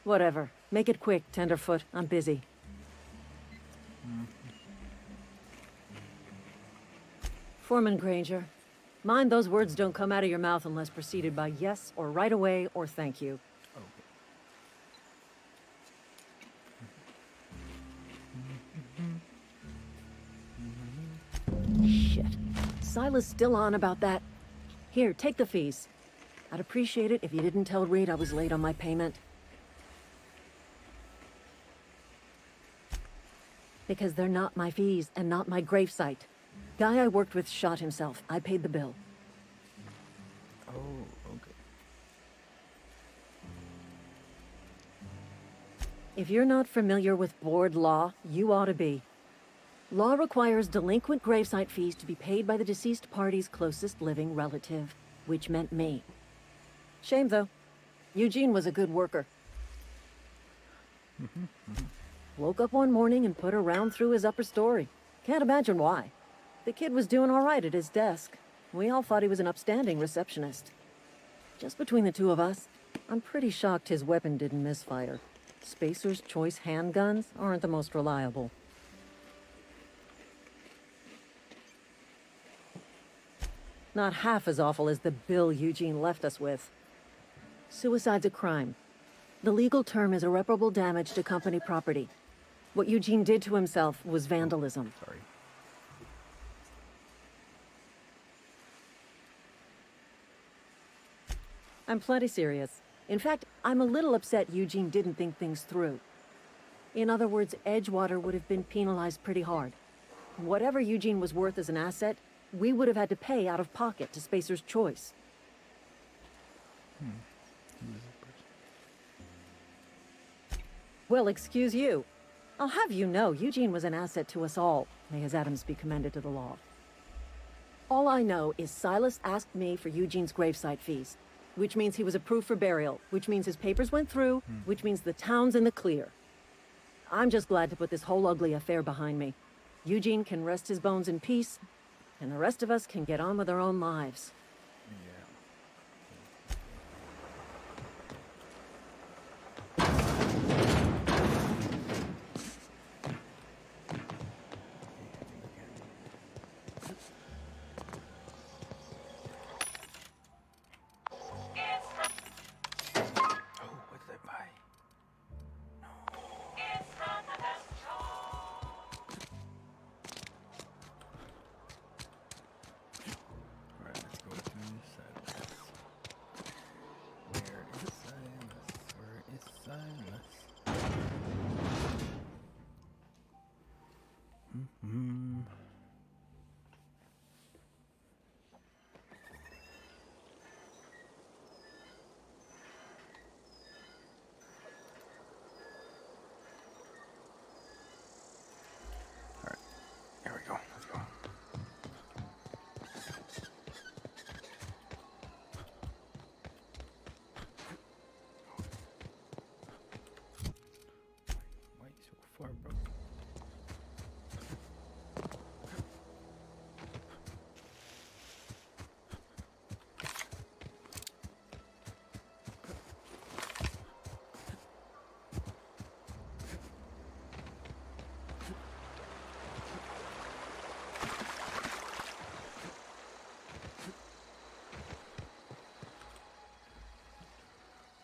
Whatever. Make it quick, Tenderfoot. I'm busy. Foreman Granger. Mind those words don't come out of your mouth unless preceded by yes or right away or thank you. Shit. Silas still on about that. Here, take the fees. I'd appreciate it if you didn't tell Reed I was late on my payment. Because they're not my fees and not my gravesite. Guy I worked with shot himself. I paid the bill. Oh, okay. If you're not familiar with board law, you ought to be. Law requires delinquent gravesite fees to be paid by the deceased party's closest living relative, which meant me. Shame, though. Eugene was a good worker. Woke up one morning and put a round through his upper story. Can't imagine why. The kid was doing all right at his desk. We all thought he was an upstanding receptionist. Just between the two of us, I'm pretty shocked his weapon didn't misfire. Spacer's Choice handguns aren't the most reliable. Not half as awful as the bill Eugene left us with. Suicide's a crime. The legal term is irreparable damage to company property. What Eugene did to himself was vandalism. Sorry. I'm plenty serious. In fact, I'm a little upset Eugene didn't think things through. In other words, Edgewater would have been penalized pretty hard. Whatever Eugene was worth as an asset, we would have had to pay out of pocket to Spacer's Choice. Well, excuse you. I'll have you know, Eugene was an asset to us all. May his atoms be commended to the law. All I know is Silas asked me for Eugene's gravesite fees, which means he was approved for burial, which means his papers went through, which means the town's in the clear. I'm just glad to put this whole ugly affair behind me. Eugene can rest his bones in peace, and the rest of us can get on with our own lives. There we go. Let's go. Why are you so far, bro?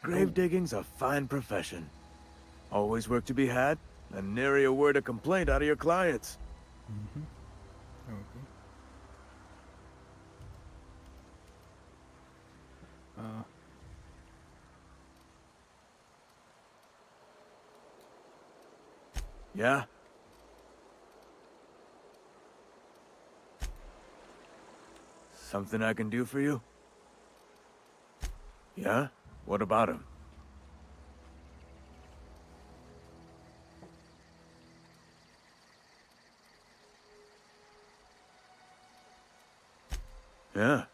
Grave digging's a fine profession. Always work to be had, and nary a word of complaint out of your clients. Okay. Yeah? Something I can do for you? Yeah? What about him? Yeah.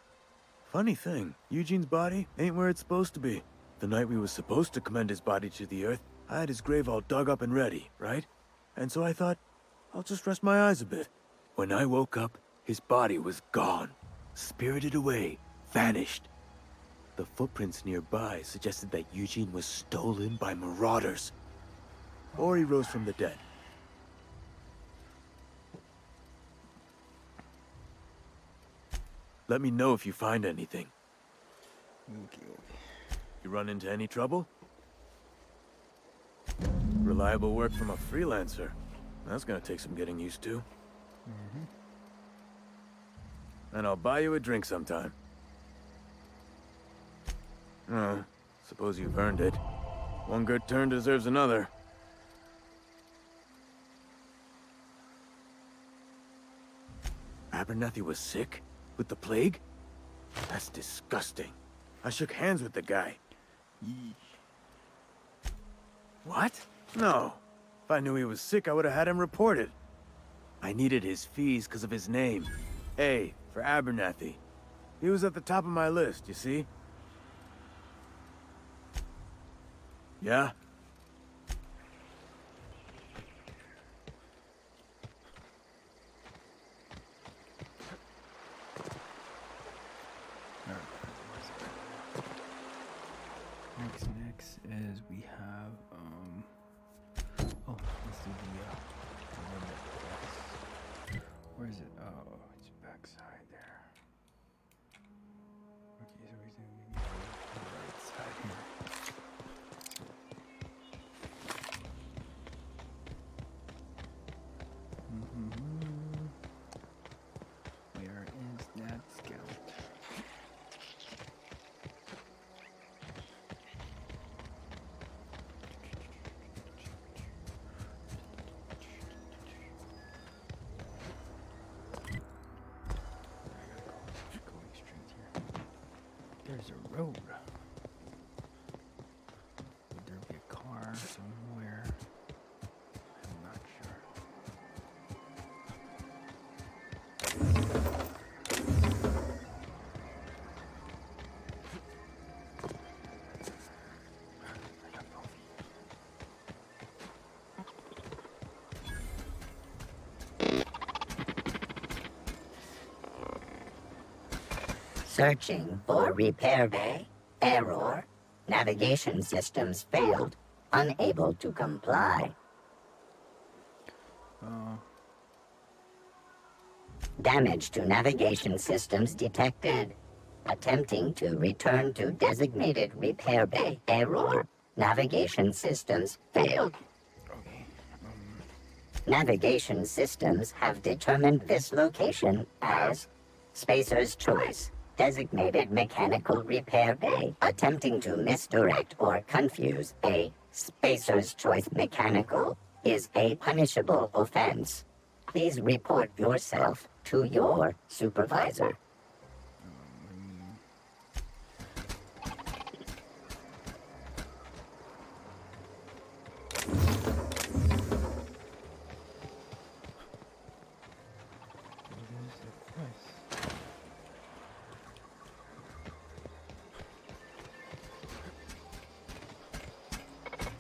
Funny thing, Eugene's body ain't where it's supposed to be. The night we was supposed to commend his body to the earth, I had his grave all dug up and ready, right? And so I thought, I'll just rest my eyes a bit. When I woke up, his body was gone. Spirited away. Vanished. The footprints nearby suggested that Eugene was stolen by marauders. Or he rose from the dead. Let me know if you find anything. Okay. You run into any trouble? Reliable work from a freelancer. That's gonna take some getting used to. And I'll buy you a drink sometime. Oh, suppose you've earned it. One good turn deserves another. Abernathy was sick? With the plague? That's disgusting. I shook hands with the guy. What? No. If I knew he was sick, I would have had him reported. I needed his fees because of his name. A, for Abernathy. He was at the top of my list, you see? Yeah? Next is we have oh, let's do the limit. Yes. Where is it? Oh, it's backside there. Okay, so we're doing the right side here. Where is that scout? There's a road. Would there be a car somewhere? I'm not sure. Searching for repair bay. Error. Navigation systems failed. Unable to comply. Damage to navigation systems detected. Attempting to return to designated repair bay. Error. Navigation systems failed. Navigation systems have determined this location as Spacer's Choice. Designated mechanical repair bay. Attempting to misdirect or confuse a Spacer's Choice mechanical is a punishable offense. Please report yourself to your supervisor.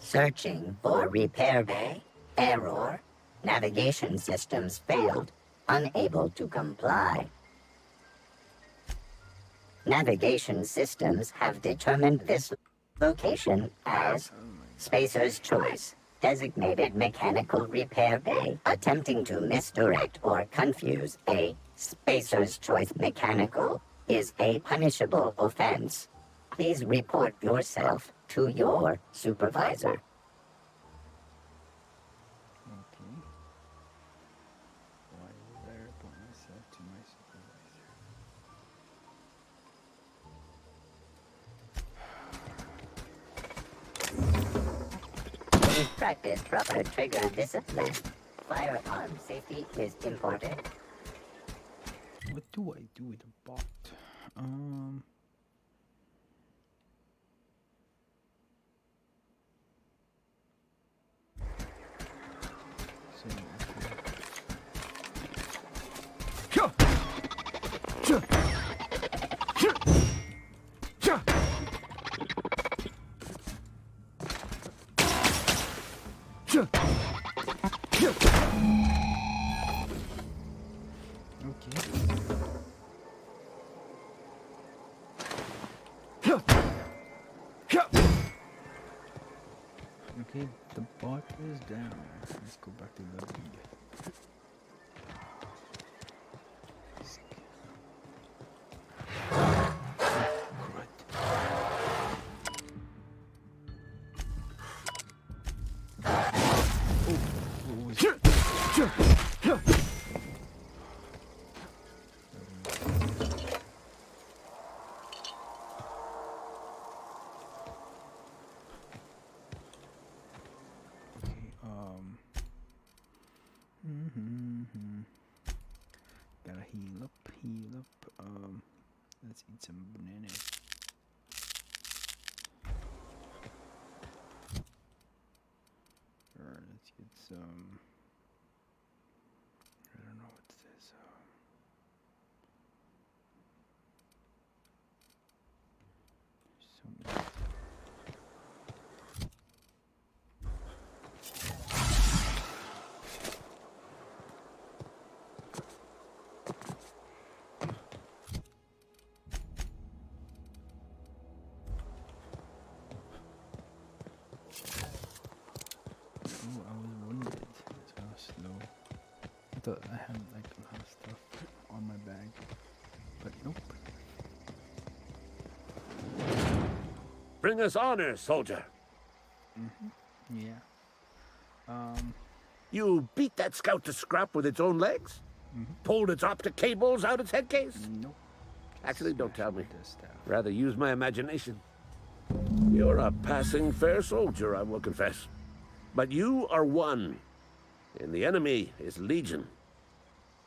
Searching for repair bay. Error. Navigation systems failed. Unable to comply. Navigation systems have determined this location as Spacer's Choice. Designated mechanical repair bay. Attempting to misdirect or confuse a Spacer's Choice mechanical is a punishable offense. Please report yourself to your supervisor. Okay. Why would I report myself to my supervisor? Please practice proper trigger discipline. Firearm safety is important. What do I do with a bot? Okay, the bot is down. Let's go back to the league. Gotta heal up, heal up. Let's eat some banana. Or let's get some. I don't know what's this. So many. I was wounded. That's how slow. I thought I had like a lot of stuff on my bag, but nope. Bring us honor, soldier. Yeah. You beat that scout to scrap with its own legs? Pulled its optic cables out its head case? Nope. Actually, don't tell me. This stuff. Rather use my imagination. You're a passing fair soldier, I will confess. But you are one, and the enemy is legion.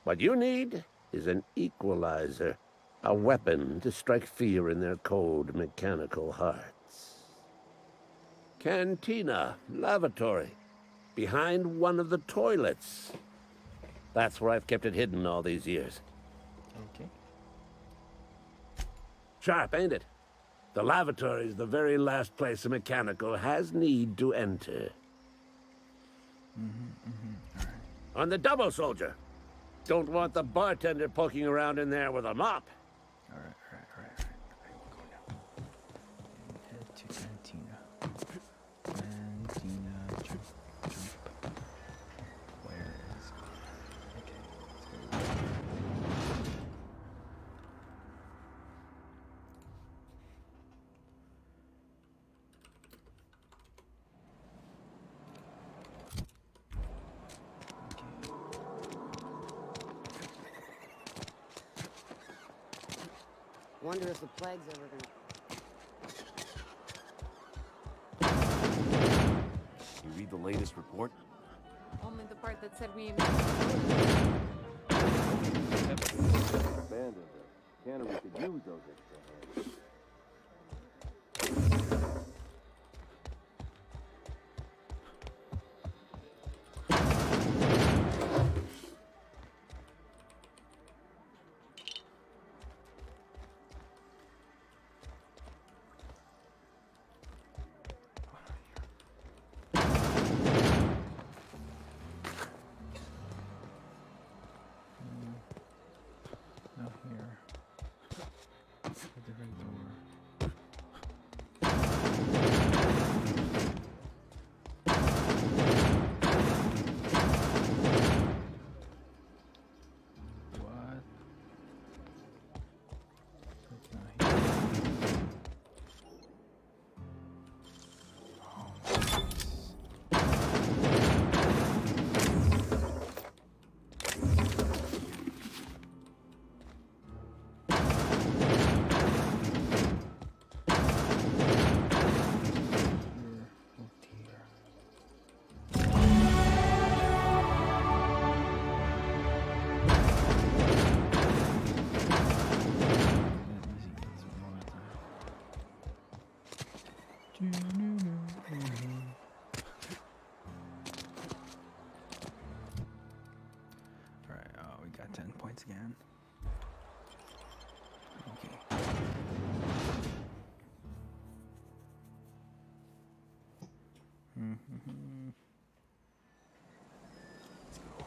What you need is an equalizer, a weapon to strike fear in their cold, mechanical hearts. Cantina, lavatory, behind one of the toilets. That's where I've kept it hidden all these years. Okay. Sharp, ain't it? The lavatory is the very last place a mechanical has need to enter. Alright. On the double, soldier. Don't want the bartender poking around in there with a mop. Alright. We'll go now. And head to Cantina. Cantina, jump. Where is... Okay, let's go. Wonder if the plague's ever gonna... You read the latest report? Only the part that said we... Abandoned it. Cannery could use those extra hands. Not here. A different door. What? That's not here. Alright, we got 10 points again. Okay. Let's go.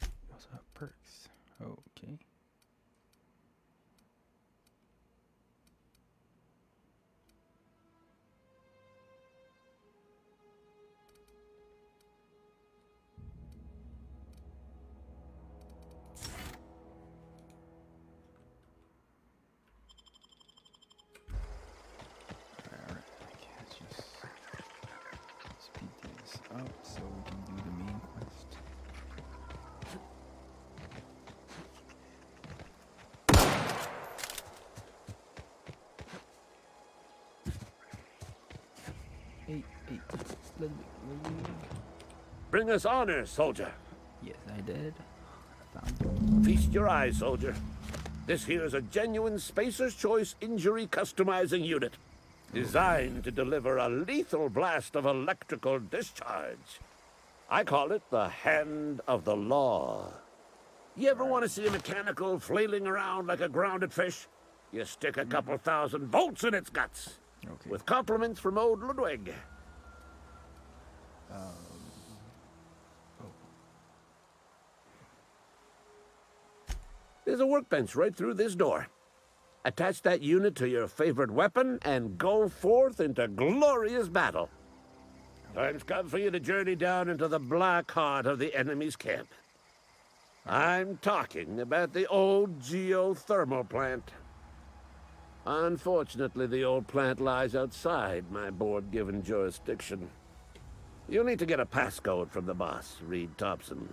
We also have perks. Okay. up so we can do the main quest. Hey, slowly. Bring us honor, soldier. Yes, I did. Feast your eyes, soldier. This here's a genuine Spacer's Choice injury customizing unit, designed to deliver a lethal blast of electrical discharge. I call it the Hand of the Law. You ever want to see a mechanical flailing around like a grounded fish? You stick a couple thousand volts in its guts. Okay. With compliments from old Ludwig. There's a workbench right through this door. Attach that unit to your favorite weapon and go forth into glorious battle. Time's come for you to journey down into the black heart of the enemy's camp. I'm talking about the old geothermal plant. Unfortunately, the old plant lies outside my board-given jurisdiction. You'll need to get a passcode from the boss, Reed Thompson.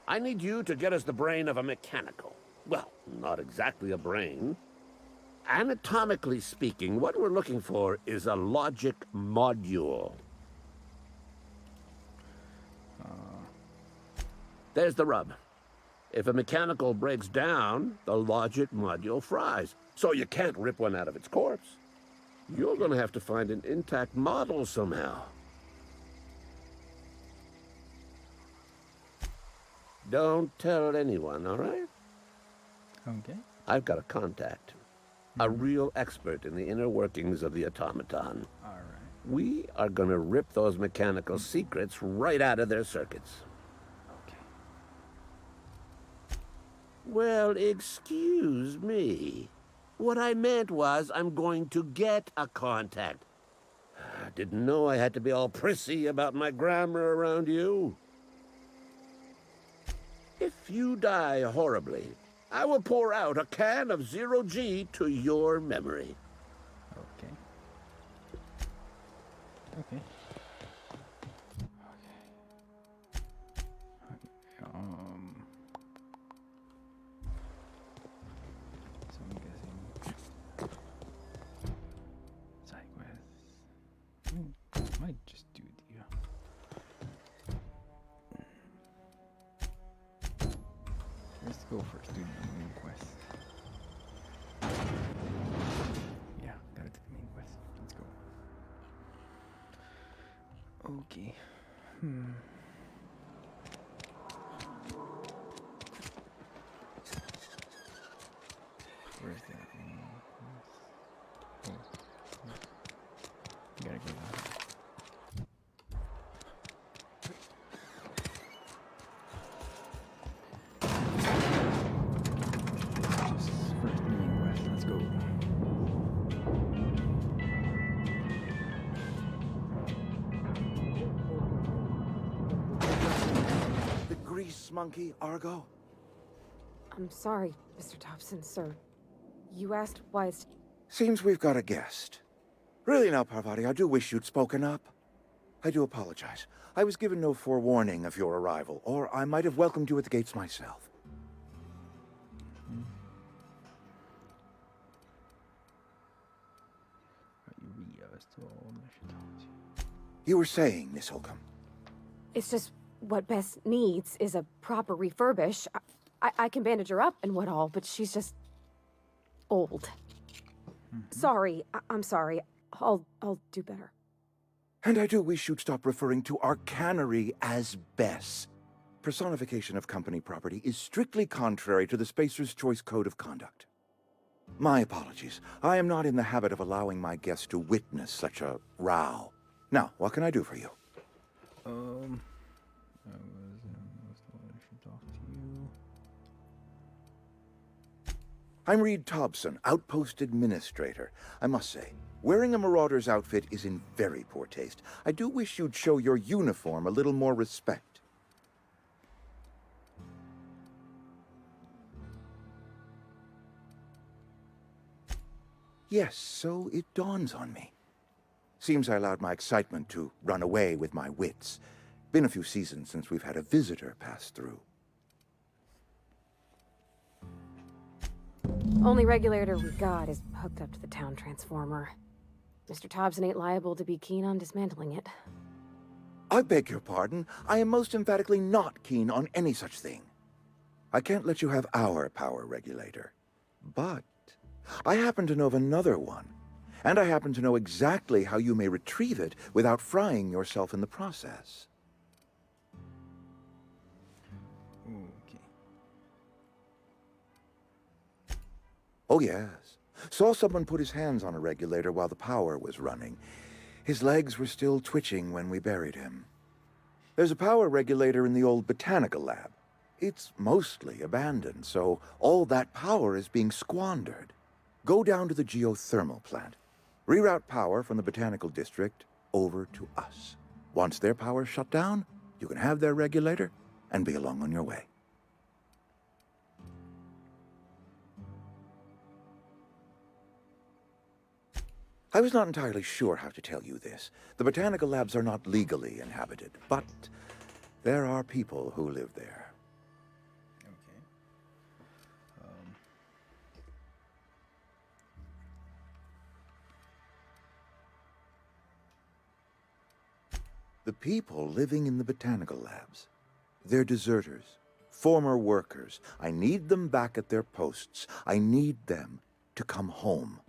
I need you to get us the brain of a mechanical. Well, not exactly a brain. Anatomically speaking, what we're looking for is a logic module. There's the rub. If a mechanical breaks down, the logic module fries. So you can't rip one out of its corpse. You're going to have to find an intact model somehow. Don't tell anyone, all right? Okay. I've got a contact. A real expert in the inner workings of the automaton. All right. We are going to rip those mechanical secrets right out of their circuits. Okay. Well, excuse me. What I meant was I'm going to get a contact. I didn't know I had to be all prissy about my grammar around you. If you die horribly, I will pour out a can of zero-G to your memory. Okay. Okay. So I'm guessing side quest. Might just do the. Let's go first, do the main quest. Yeah, gotta do the main quest. Let's go. Okay. Where's that main quest? Oh. Gotta go down. Monkey, Argo? I'm sorry, Mr. Thompson, sir. You asked why it's... Seems we've got a guest. Really now, Parvati, I do wish you'd spoken up. I do apologize. I was given no forewarning of your arrival, or I might have welcomed you at the gates myself. You were saying, Miss Holcomb. It's just what Bess needs is a proper refurbish. I can bandage her up and what all, but she's just old. Sorry, I'm sorry. I'll do better. And I do wish you'd stop referring to our cannery as Bess. Personification of company property is strictly contrary to the Spacer's Choice Code of Conduct. My apologies. I am not in the habit of allowing my guests to witness such a row. Now, what can I do for you? I should talk to you. I'm Reed Thompson, Outpost Administrator. I must say, wearing a Marauder's outfit is in very poor taste. I do wish you'd show your uniform a little more respect. Yes, so it dawns on me. Seems I allowed my excitement to run away with my wits. Been a few seasons since we've had a visitor pass through. Only regulator we got is hooked up to the town transformer. Mr. Thompson ain't liable to be keen on dismantling it. I beg your pardon. I am most emphatically not keen on any such thing. I can't let you have our power regulator. But I happen to know of another one. And I happen to know exactly how you may retrieve it without frying yourself in the process. Okay. Oh, yes. Saw someone put his hands on a regulator while the power was running. His legs were still twitching when we buried him. There's a power regulator in the old botanical lab. It's mostly abandoned, so all that power is being squandered. Go down to the geothermal plant. Reroute power from the botanical district over to us. Once their power's shut down, you can have their regulator and be along on your way. I was not entirely sure how to tell you this. The botanical labs are not legally inhabited, but there are people who live there. Okay. The people living in the botanical labs, they're deserters, former workers. I need them back at their posts. I need them to come home.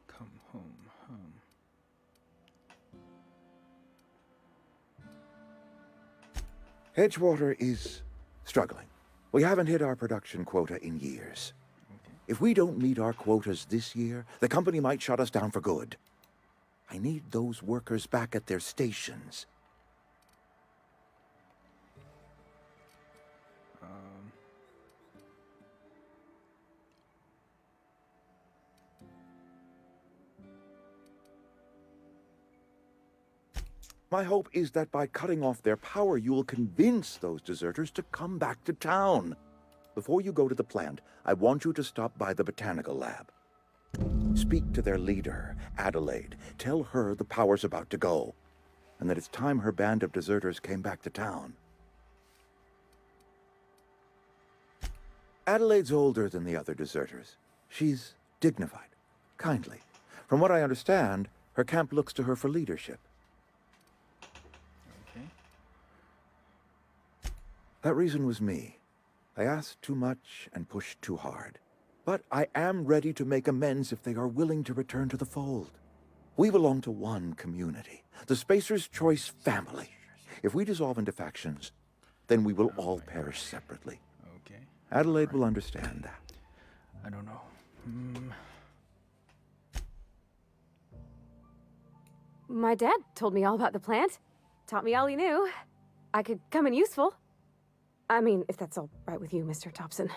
Come home, Edgewater is struggling. We haven't hit our production quota in years. If we don't meet our quotas this year, the company might shut us down for good. I need those workers back at their stations. My hope is that by cutting off their power, you will convince those deserters to come back to town. Before you go to the plant, I want you to stop by the botanical lab. Speak to their leader, Adelaide. Tell her the power's about to go, and that it's time her band of deserters came back to town. Adelaide's older than the other deserters. She's dignified, kindly. From what I understand, her camp looks to her for leadership. That reason was me. I asked too much and pushed too hard. But I am ready to make amends if they are willing to return to the fold. We belong to one community, the Spacer's Choice family. If we dissolve into factions, then we will all perish separately. Okay. Adelaide will understand that. I don't know. My dad told me all about the plant. Taught me all he knew. I could come in useful. I mean, if that's all right with you, Mr. Thompson.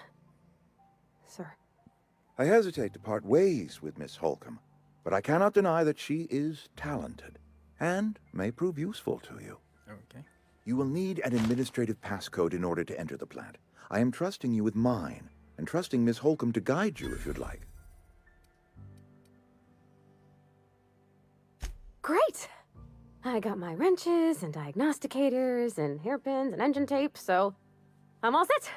Sir. I hesitate to part ways with Miss Holcomb, but I cannot deny that she is talented and may prove useful to you. Okay. You will need an administrative passcode in order to enter the plant. I am trusting you with mine, and trusting Miss Holcomb to guide you if you'd like. Great! I got my wrenches and diagnosticators and hairpins and engine tape, so I'm all set.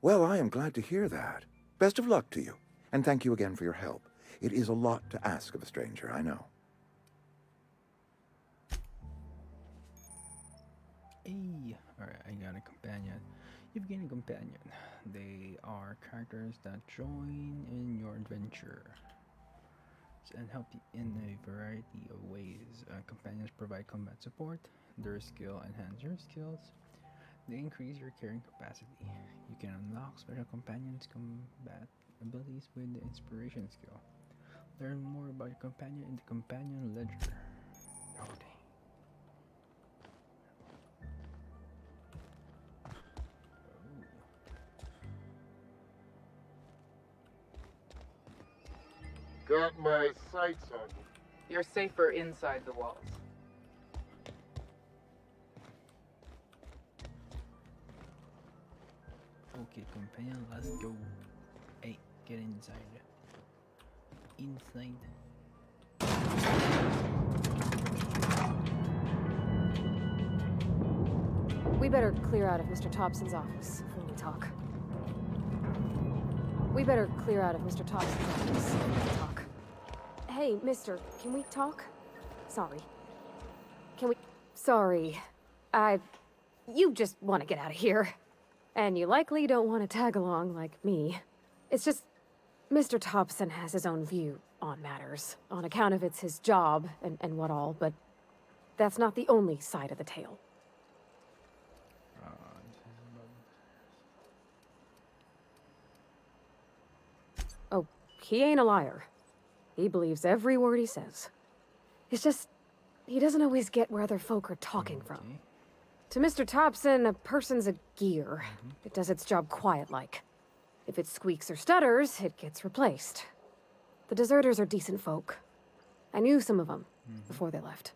Well, I am glad to hear that. Best of luck to you, and thank you again for your help. It is a lot to ask of a stranger, I know. Hey, alright, I got a companion. You've gained a companion. They are characters that join in your adventure and help you in a variety of ways. Companions provide combat support. Their skill enhance your skills. They increase your carrying capacity. You can unlock special companions' combat abilities with the inspiration skill. Learn more about your companion in the companion ledger. Oh, dang. Got my sights on you. You're safer inside the walls. Okay, companion, let's go. Hey, get inside. Inside. We better clear out of Mr. Thompson's office before we talk. We better clear out of Mr. Thompson's office before we talk. Hey, mister, can we talk? Sorry. Can we... Sorry. You just want to get out of here. And you likely don't want to tag along like me. It's just... Mr. Thompson has his own view on matters, on account of it's his job and what all, but that's not the only side of the tale. Oh, he ain't a liar. He believes every word he says. It's just, he doesn't always get where other folk are talking from. To Mr. Thompson, a person's a gear. It does its job quiet-like. If it squeaks or stutters, it gets replaced. The deserters are decent folk. I knew some of them before they left.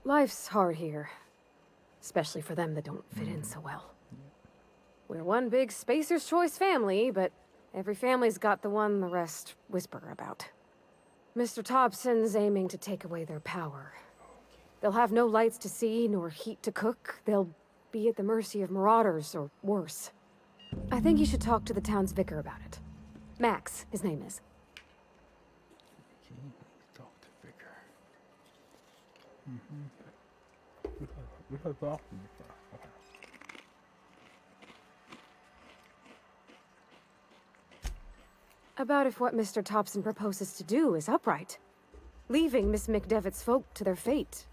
Life's hard here. Especially for them that don't fit in so well. We're one big Spacer's Choice family, but every family's got the one the rest whisper about. Mr. Thompson's aiming to take away their power. They'll have no lights to see, nor heat to cook. They'll be at the mercy of marauders, or worse. I think you should talk to the town's vicar about it. Max, his name is. Okay, talk to vicar. About if what Mr. Thompson proposes to do is upright. Leaving Miss McDevitt's folk to their fate.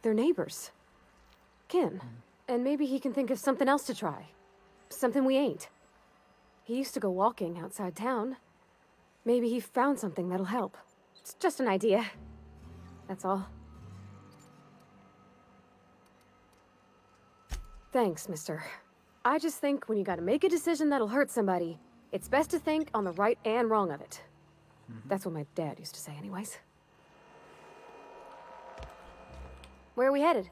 Their neighbors. Kin. And maybe he can think of something else to try. Something we ain't. He used to go walking outside town. Maybe he found something that'll help. It's just an idea. That's all. Thanks, mister. I just think when you gotta make a decision that'll hurt somebody, it's best to think on the right and wrong of it. That's what my dad used to say anyways. Where are we headed?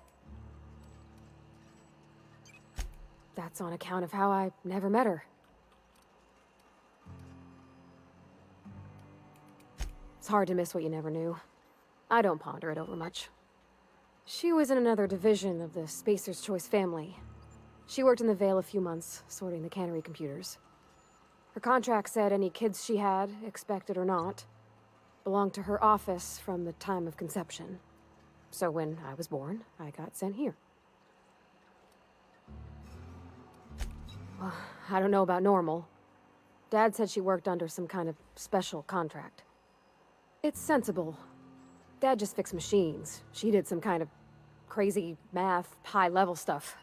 That's on account of how I never met her. It's hard to miss what you never knew. I don't ponder it over much. She was in another division of the Spacer's Choice family. She worked in the Vale a few months, sorting the cannery computers. Her contract said any kids she had, expected or not, belonged to her office from the time of conception. So when I was born, I got sent here. Well, I don't know about normal. Dad said she worked under some kind of special contract. It's sensible. Dad just fixed machines. She did some kind of crazy math, high-level stuff.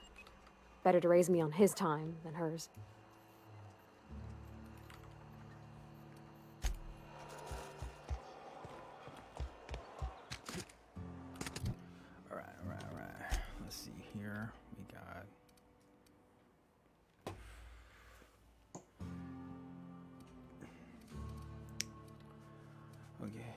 Better to raise me on his time than hers. Alright. Let's see here. We got... Okay.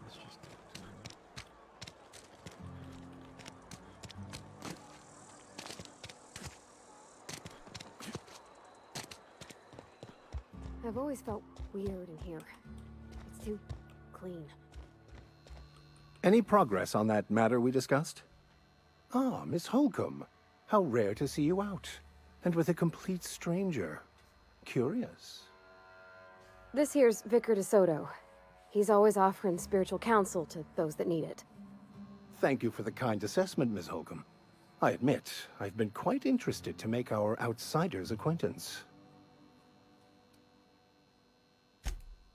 Let's just I've always felt weird in here. It's too clean. Any progress on that matter we discussed? Ah, Miss Holcomb. How rare to see you out. And with a complete stranger. Curious. This here's Vicar DeSoto. He's always offering spiritual counsel to those that need it. Thank you for the kind assessment, Miss Holcomb. I admit, I've been quite interested to make our outsider's acquaintance.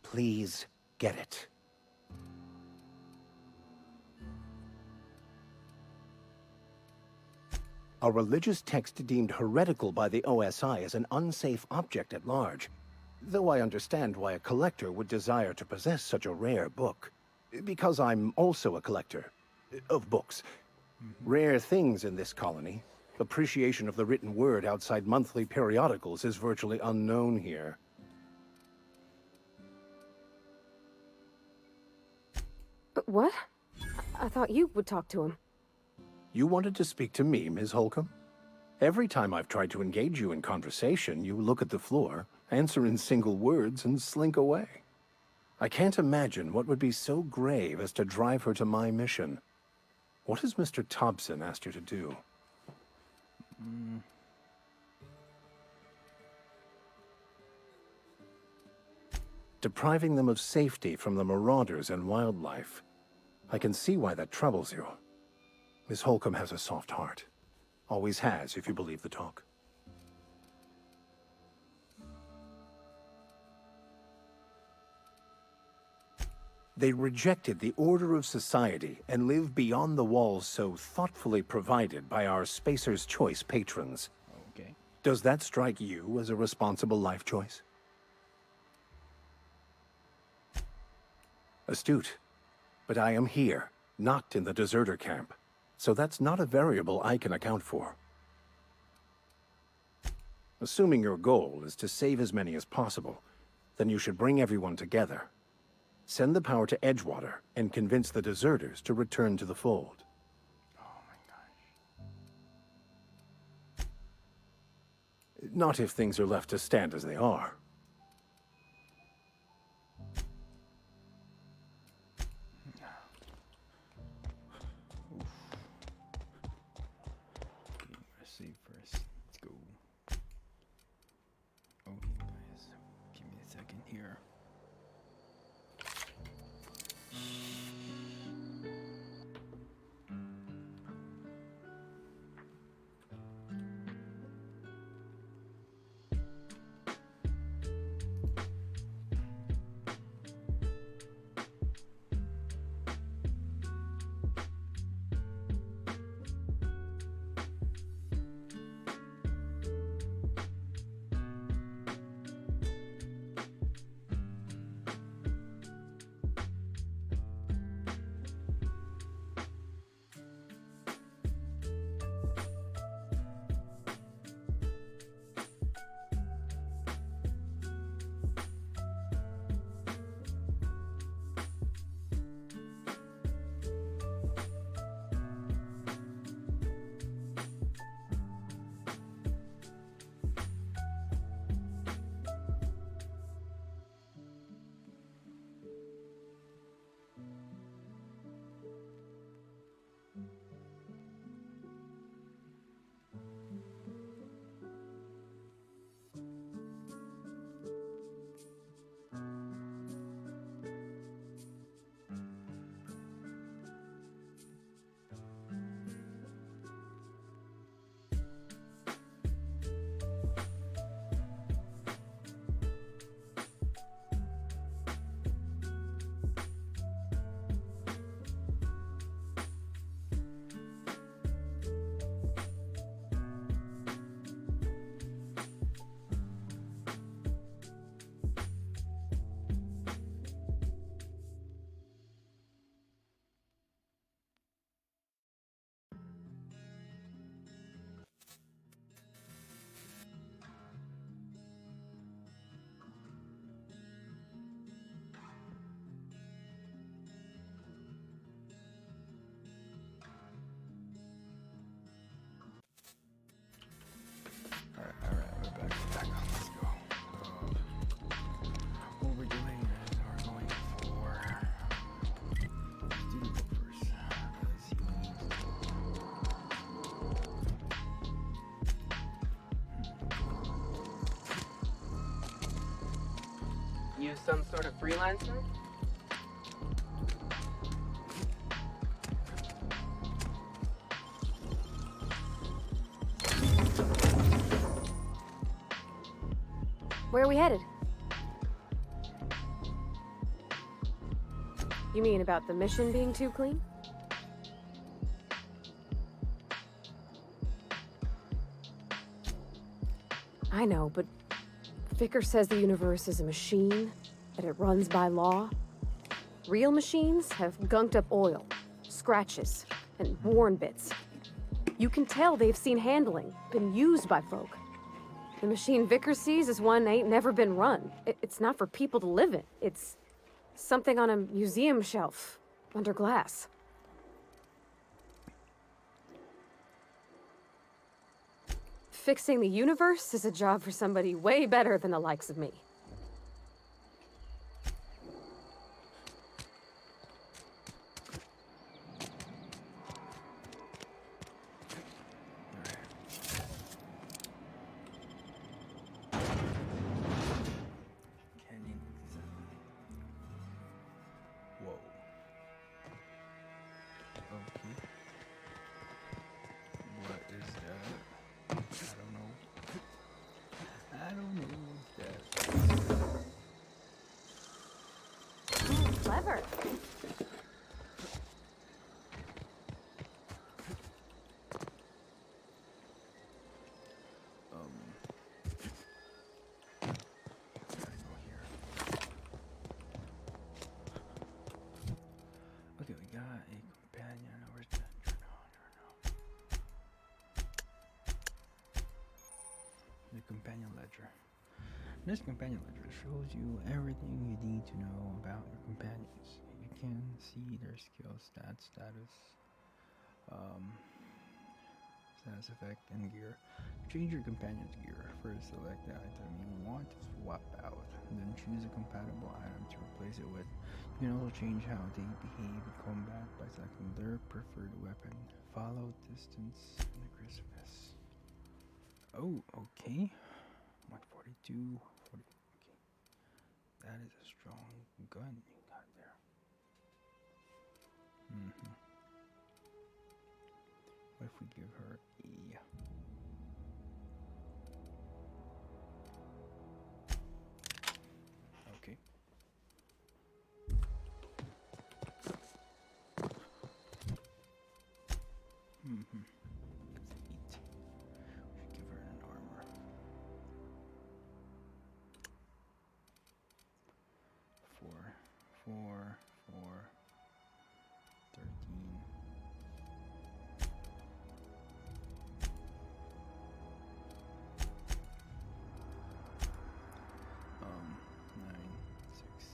Please get it. A religious text deemed heretical by the OSI is an unsafe object at large, though I understand why a collector would desire to possess such a rare book. Because I'm also a collector of books. Rare things in this colony, Appreciation of the written word outside monthly periodicals is virtually unknown here. But what? I thought you would talk to him. You wanted to speak to me, Ms. Holcomb? Every time I've tried to engage you in conversation, you look at the floor, answer in single words, and slink away. I can't imagine what would be so grave as to drive her to my mission. What has Mr. Thompson asked you to do? Depriving them of safety from the marauders and wildlife. I can see why that troubles you. Miss Holcomb has a soft heart. Always has, if you believe the talk. They rejected the order of society and live beyond the walls so thoughtfully provided by our Spacer's Choice patrons. Okay. Does that strike you as a responsible life choice? Astute. But I am here, not in the deserter camp. So that's not a variable I can account for. Assuming your goal is to save as many as possible, then you should bring everyone together. Send the power to Edgewater and convince the deserters to return to the fold. Oh my gosh. Not if things are left to stand as they are. Let's see first. Let's go. Okay, guys. Give me a second here. Alright, we're back on. Let's go. What we're doing is we're going for... Let's do the book first. Let's see what we need. You some sort of freelancer? Where are we headed? You mean about the mission being too clean? I know, but Vicker says the universe is a machine, that it runs by law. Real machines have gunked up oil, scratches, and worn bits. You can tell they've seen handling, been used by folk. The machine Vickers sees is one ain't never been run. It's not for people to live in. It's something on a museum shelf, under glass. Fixing the universe is a job for somebody way better than the likes of me. Clever. Okay, we got a companion. Where's the The companion ledger. This companion ledger shows you everything you need to know about your companions. You can see their skills, stats, status, status effect, and gear. Change your companion's gear. First, select the item you want to swap out, then choose a compatible item to replace it with. You can also change how they behave in combat by selecting their preferred weapon. Follow distance and aggressiveness. Oh, okay. 142. That is a strong gun you got there. What if we give her a... Okay. Let's eat. We should give her an armor. 4, 13. 9, 6.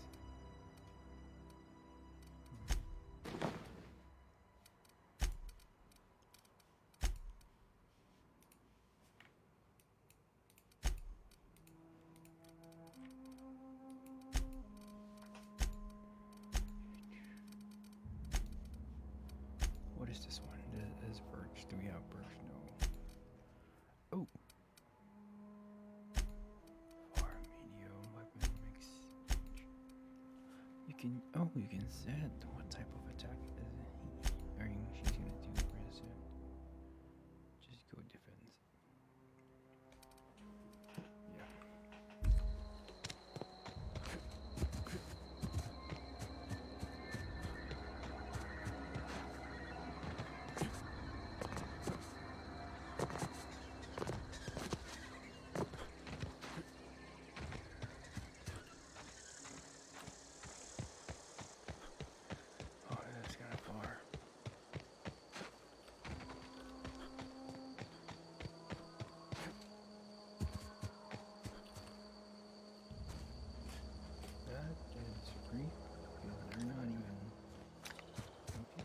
What is this one? This is birch. Do we have birch? No. Oh. Far medium weapon mix. You can. Oh, you can set what type of attack she's gonna do. We're gonna set. Just go defense. Yeah. Oh, that's kind of far. That is free. Because they're not even. Okay.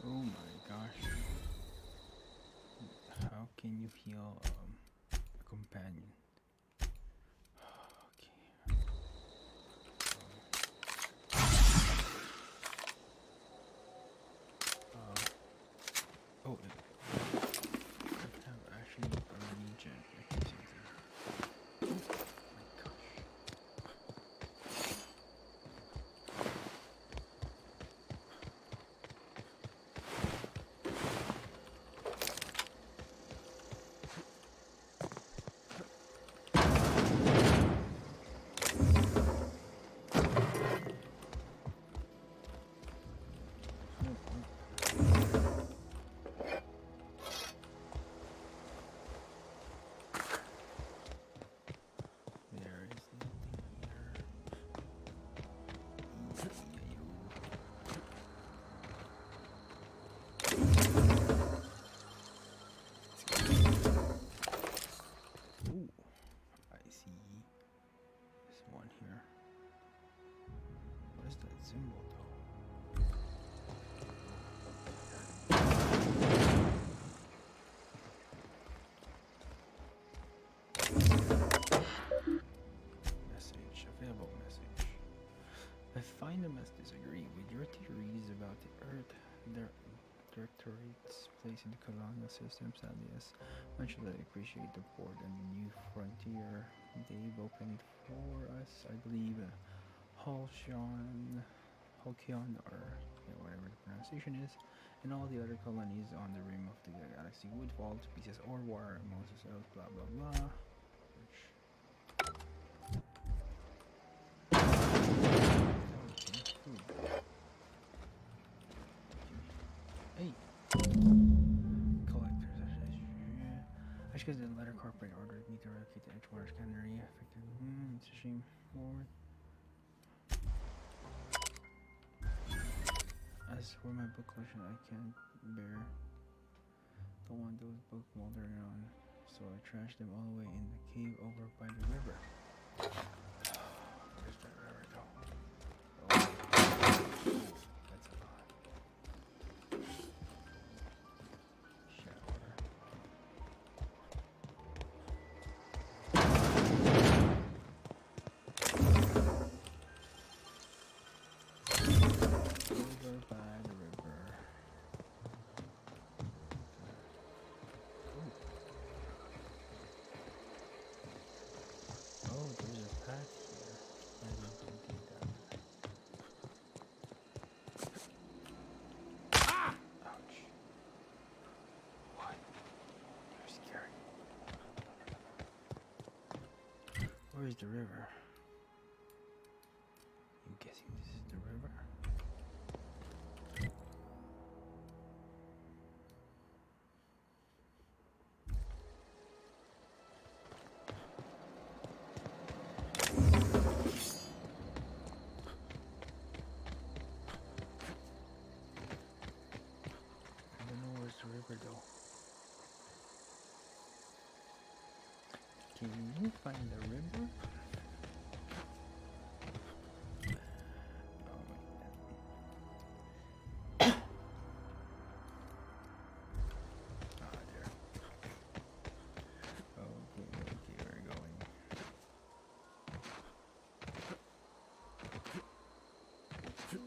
Oh my gosh. How can you heal a companion? Okay. symbol though. Message, available message. I find I must disagree with your theories about the Earth Directorate's place in the colonial system. Sadly, as much as I appreciate the port and the new frontier they've opened for us, I believe Halcyon, or whatever the pronunciation is, and all the other colonies on the rim of the galaxy would fall to pieces or war amongst ourselves, blah blah blah. Hey! Collectors. I should get the letter corporate ordered me to relocate to Edgewater's cannery. Affected. It's a shame. Forward. As for my book collection, I can't bear. Don't want those books moldering on, so I trashed them all the way in the cave over by the river. Where's that river though? Oh, that's a lot. Shadow over by the river. Oh, there's a path here. I didn't do that. Ouch. What? You're scary. Where's the river? You guessing this is the river? I don't know where's the river though. Can you find the river? Oh my god. Ah, there. Okay, we're going. Okay.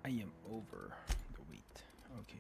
I am over the weight. Okay.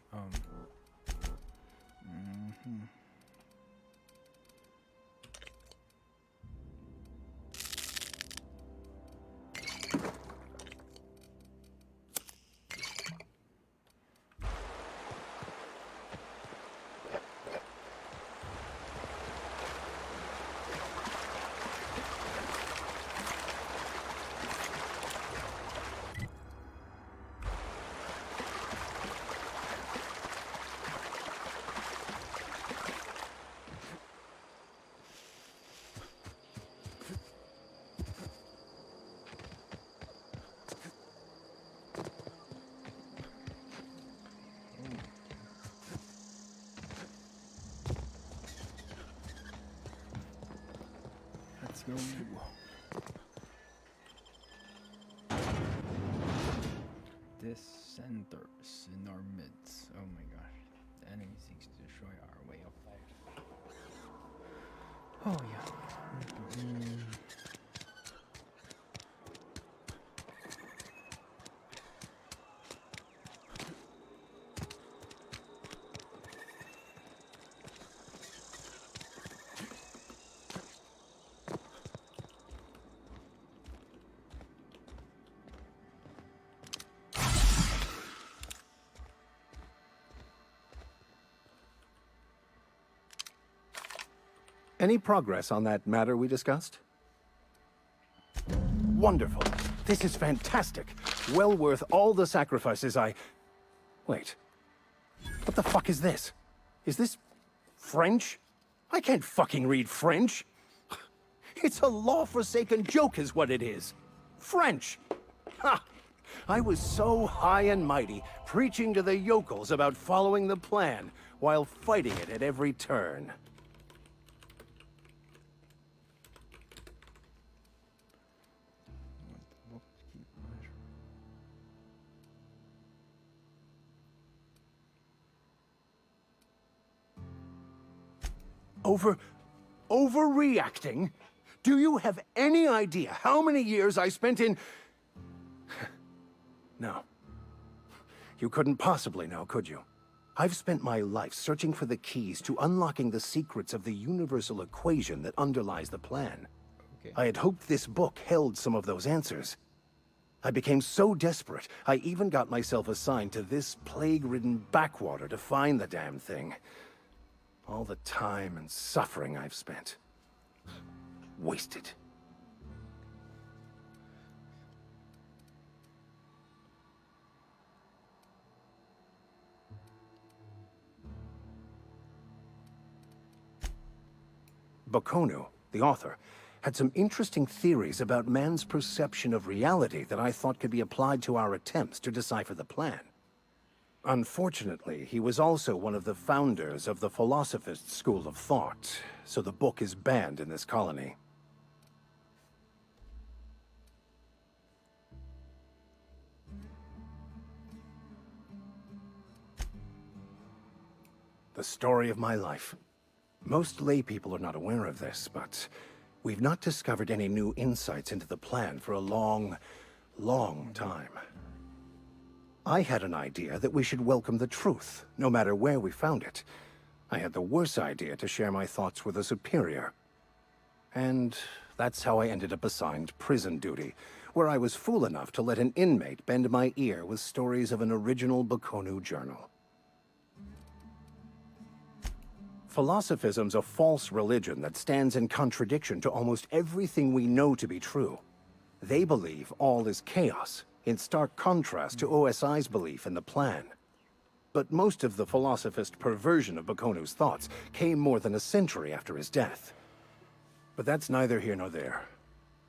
Let's go. Dissenters in our midst. Oh my gosh. The enemy seeks to destroy our way of life. Oh yeah. Any progress on that matter we discussed? Wonderful. This is fantastic. Well worth all the sacrifices I... Wait. What the fuck is this? Is this French? I can't fucking read French. It's a law-forsaken joke is what it is. French. Ha! I was so high and mighty, preaching to the yokels about following the plan, while fighting it at every turn. Overreacting? Do you have any idea how many years I spent in... No. You couldn't possibly know, could you? I've spent my life searching for the keys to unlocking the secrets of the universal equation that underlies the plan. Okay. I had hoped this book held some of those answers. I became so desperate, I even got myself assigned to this plague-ridden backwater to find the damn thing. All the time and suffering I've spent. Wasted. Baconu, the author, had some interesting theories about man's perception of reality that I thought could be applied to our attempts to decipher the plan. Unfortunately, he was also one of the founders of the Philosophist school of thought, so the book is banned in this colony. The story of my life. Most lay people are not aware of this, but we've not discovered any new insights into the plan for a long, long time. I had an idea that we should welcome the truth, no matter where we found it. I had the worse idea to share my thoughts with a superior. And that's how I ended up assigned prison duty, where I was fool enough to let an inmate bend my ear with stories of an original Baconu journal. Philosophism's a false religion that stands in contradiction to almost everything we know to be true. They believe all is chaos, in stark contrast to OSI's belief in the plan. But most of the philosophist perversion of Baconu's thoughts came more than a century after his death. But that's neither here nor there.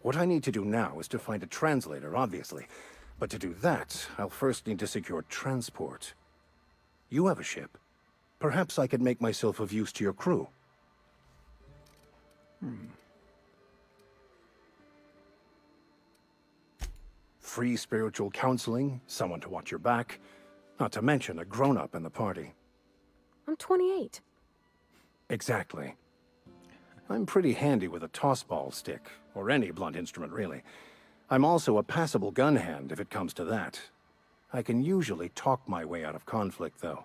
What I need to do now is to find a translator, obviously. But to do that, I'll first need to secure transport. You have a ship. Perhaps I could make myself of use to your crew. Free spiritual counseling, someone to watch your back, not to mention a grown-up in the party. I'm 28. Exactly. I'm pretty handy with a tossball stick, or any blunt instrument, really. I'm also a passable gun hand if it comes to that. I can usually talk my way out of conflict, though.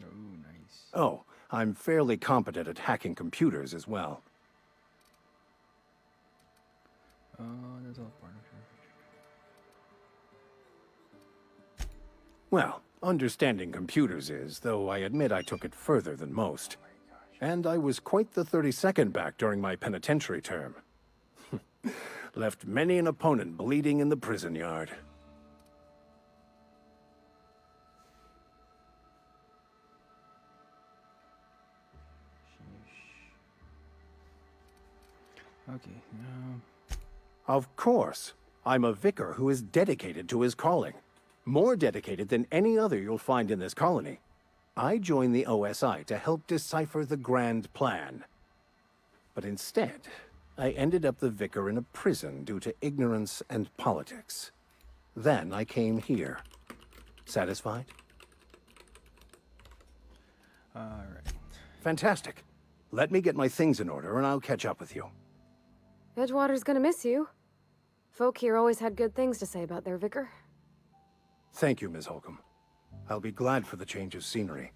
Oh, nice. Oh, I'm fairly competent at hacking computers as well. That's all part of it. Well, understanding computers is, though I admit I took it further than most. And I was quite the 32nd back during my penitentiary term. Left many an opponent bleeding in the prison yard. Okay, now... Of course. I'm a vicar who is dedicated to his calling. More dedicated than any other you'll find in this colony. I joined the OSI to help decipher the grand plan. But instead, I ended up the vicar in a prison due to ignorance and politics. Then I came here. Satisfied? Alright. Fantastic. Let me get my things in order and I'll catch up with you. Edgewater's gonna miss you. Folk here always had good things to say about their vicar. Thank you, Ms. Holcomb. I'll be glad for the change of scenery,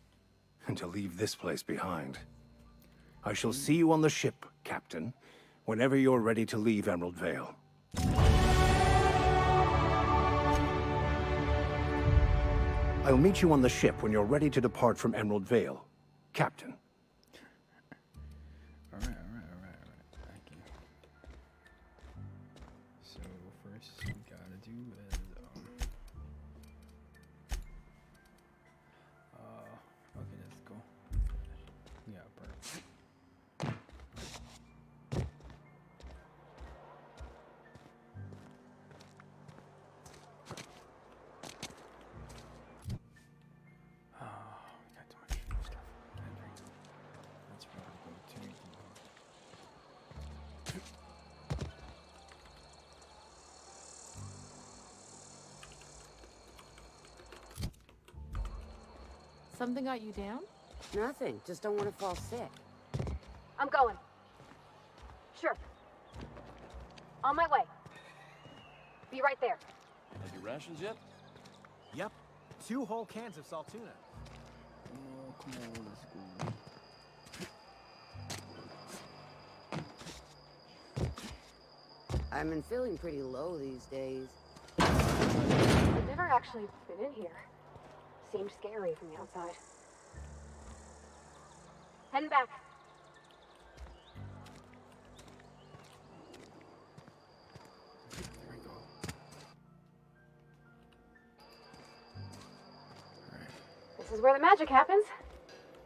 and to leave this place behind. I shall see you on the ship, Captain, whenever you're ready to leave Emerald Vale. I'll meet you on the ship when you're ready to depart from Emerald Vale, Captain. Alright. Thank you. So, first we gotta do is, okay, let's go. Yeah, perfect. We got too much stuff. Let's probably go to Something got you down? Nothing. Just don't want to fall sick. I'm going. Sure. On my way. Be right there. Have your rations yet? Yep. 2 whole cans of salt tuna. Oh, come on, let's go. I've been feeling pretty low these days. I've never actually been in here. Seemed scary from the outside. Heading back. There we go. Alright. This is where the magic happens.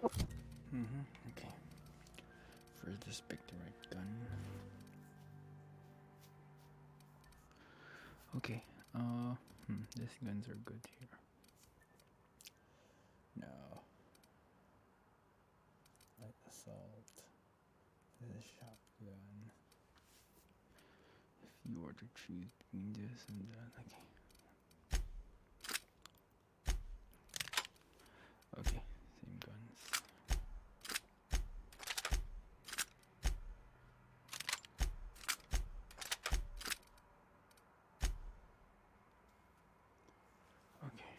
Okay. First, just pick the right gun. Okay. These guns are good here. No. Light assault. This is shotgun. If you were to choose between this and that, okay. Okay, same guns. Okay.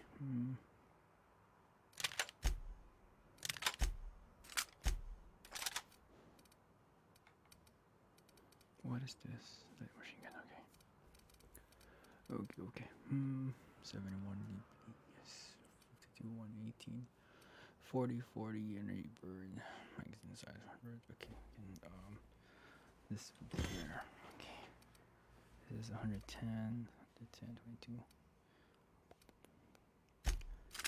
What is this? Light machine gun, okay. Okay. 71 DP, yes. 52, 118. 40, and a bird. Magazine size 100. Okay. And this would be there. Okay. This is 110, 110, 22.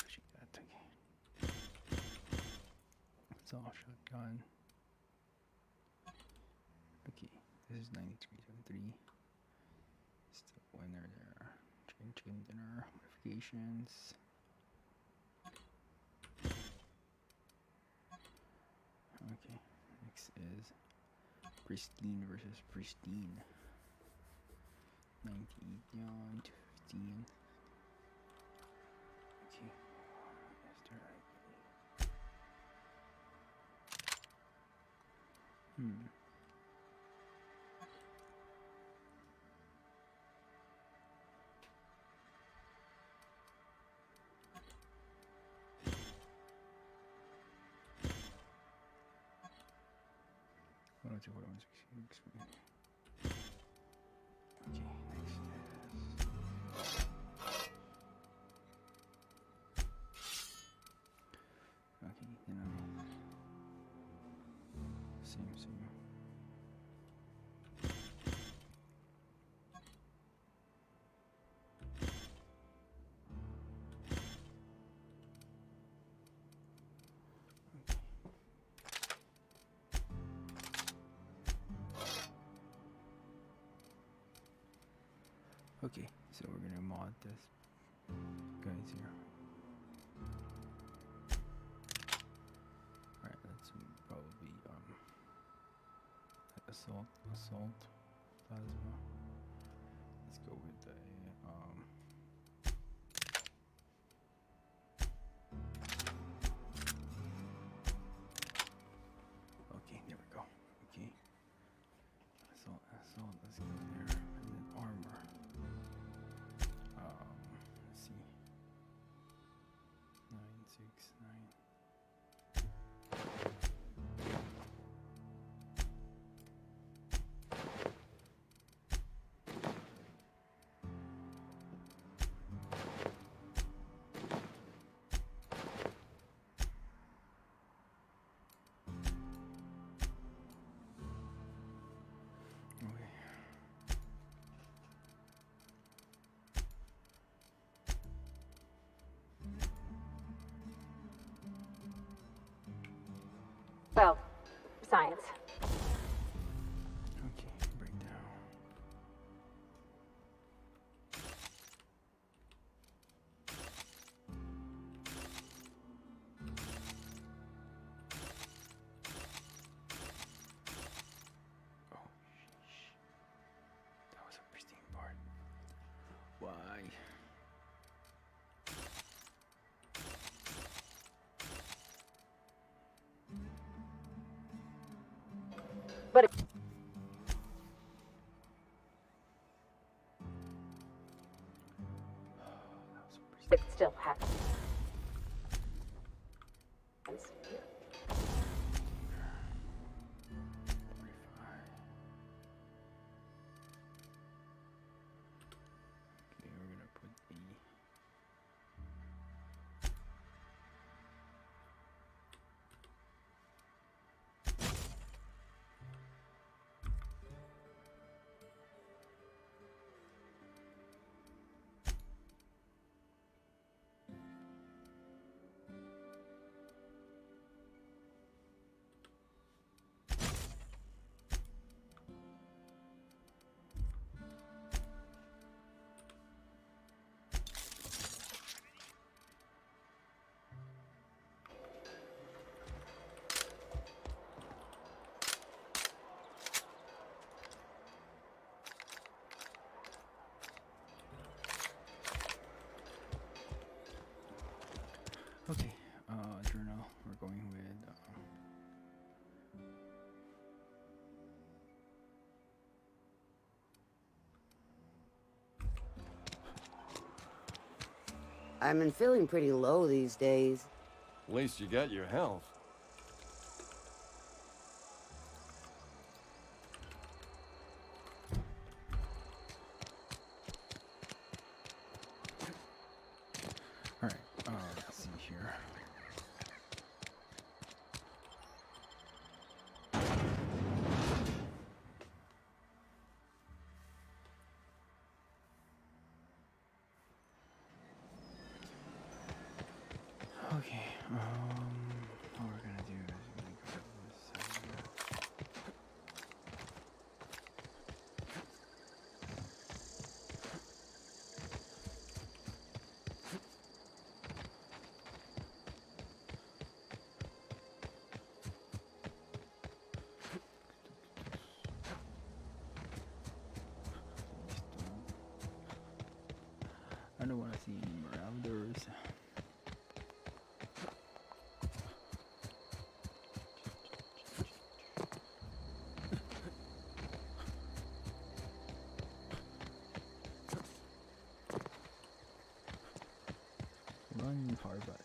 Shoot that, okay. It's all shotgun. Okay. This is 9373. Still winner there. Chicken dinner. Modifications. Okay. Next is Pristine versus Pristine. 98 down to 15. Okay. Same. Okay, so we're gonna mod this guys here. Alright, let's probably assault plasma. Let's go with the okay, there we go. Okay. Assault, let's go there. And then armor. Let's see. 969. Okay. Well, science. Okay, breakdown. Oh, sheesh. That was a pristine part. Why? But it still happens. Okay, we're gonna put E. Okay, journal. We're going with I've been feeling pretty low these days. At least you got your health. all right. Let's see here. Okay. What we're gonna do is we're gonna go to this side here. I don't want to see any marauders. Run hard, but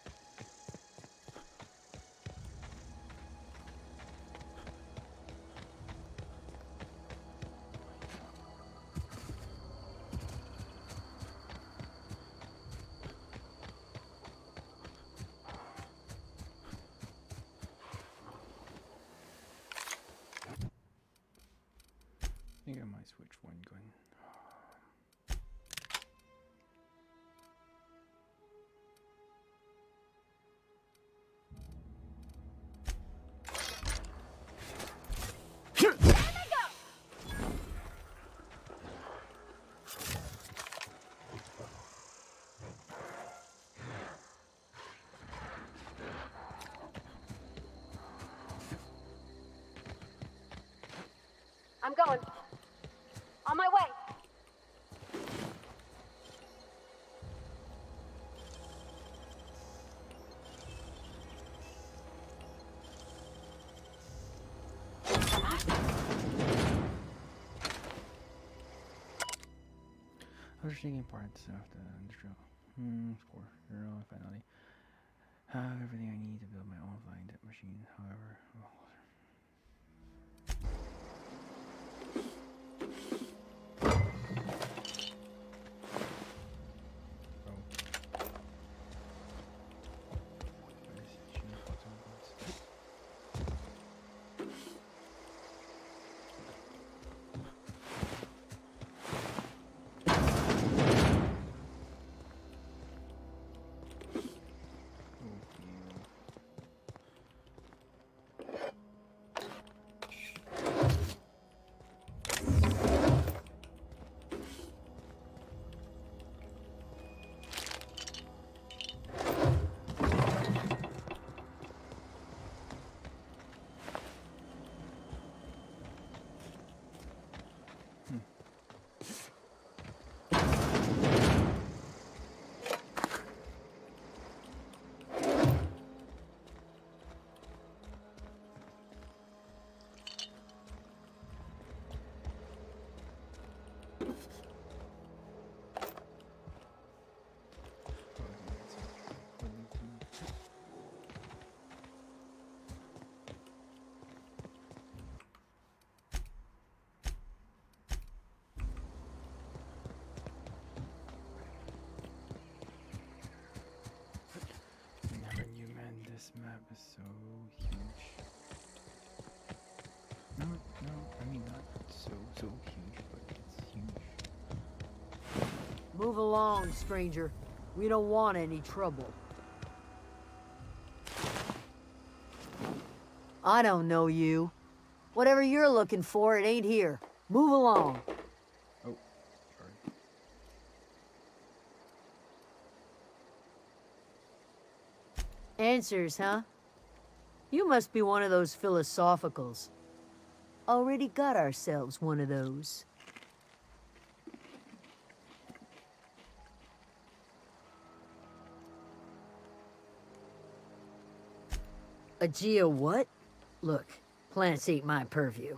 switch one gun. I'm going. On my way. I was taking parts of the industrial score. Finally have everything I need to build my own flying jet machine. However, this map is so huge. No, I mean not so huge, but it's huge. Move along, stranger. We don't want any trouble. I don't know you. Whatever you're looking for, it ain't here. Move along. Oh, sorry. Answers, huh? You must be one of those philosophicals. Already got ourselves one of those. A geo what? Look, plants ain't my purview.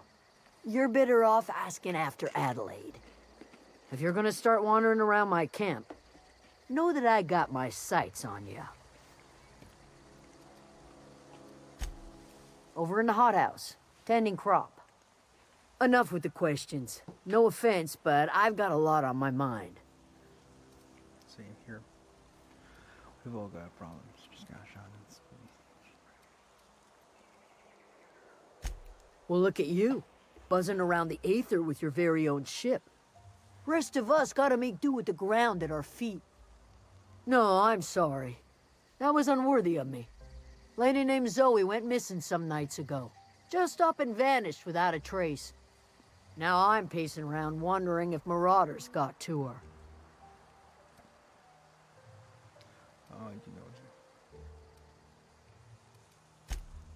You're better off asking after Adelaide. If you're gonna start wandering around my camp, know that I got my sights on you. Over in the hothouse, tending crop. Enough with the questions. No offense, but I've got a lot on my mind. Same here. We've all got problems. Just got shot in the space. Well, look at you, buzzing around the aether with your very own ship. Rest of us gotta make do with the ground at our feet. No, I'm sorry. That was unworthy of me. Lady named Zoe went missing some nights ago. Just up and vanished without a trace. Now I'm pacing around wondering if marauders got to her. Oh, you know.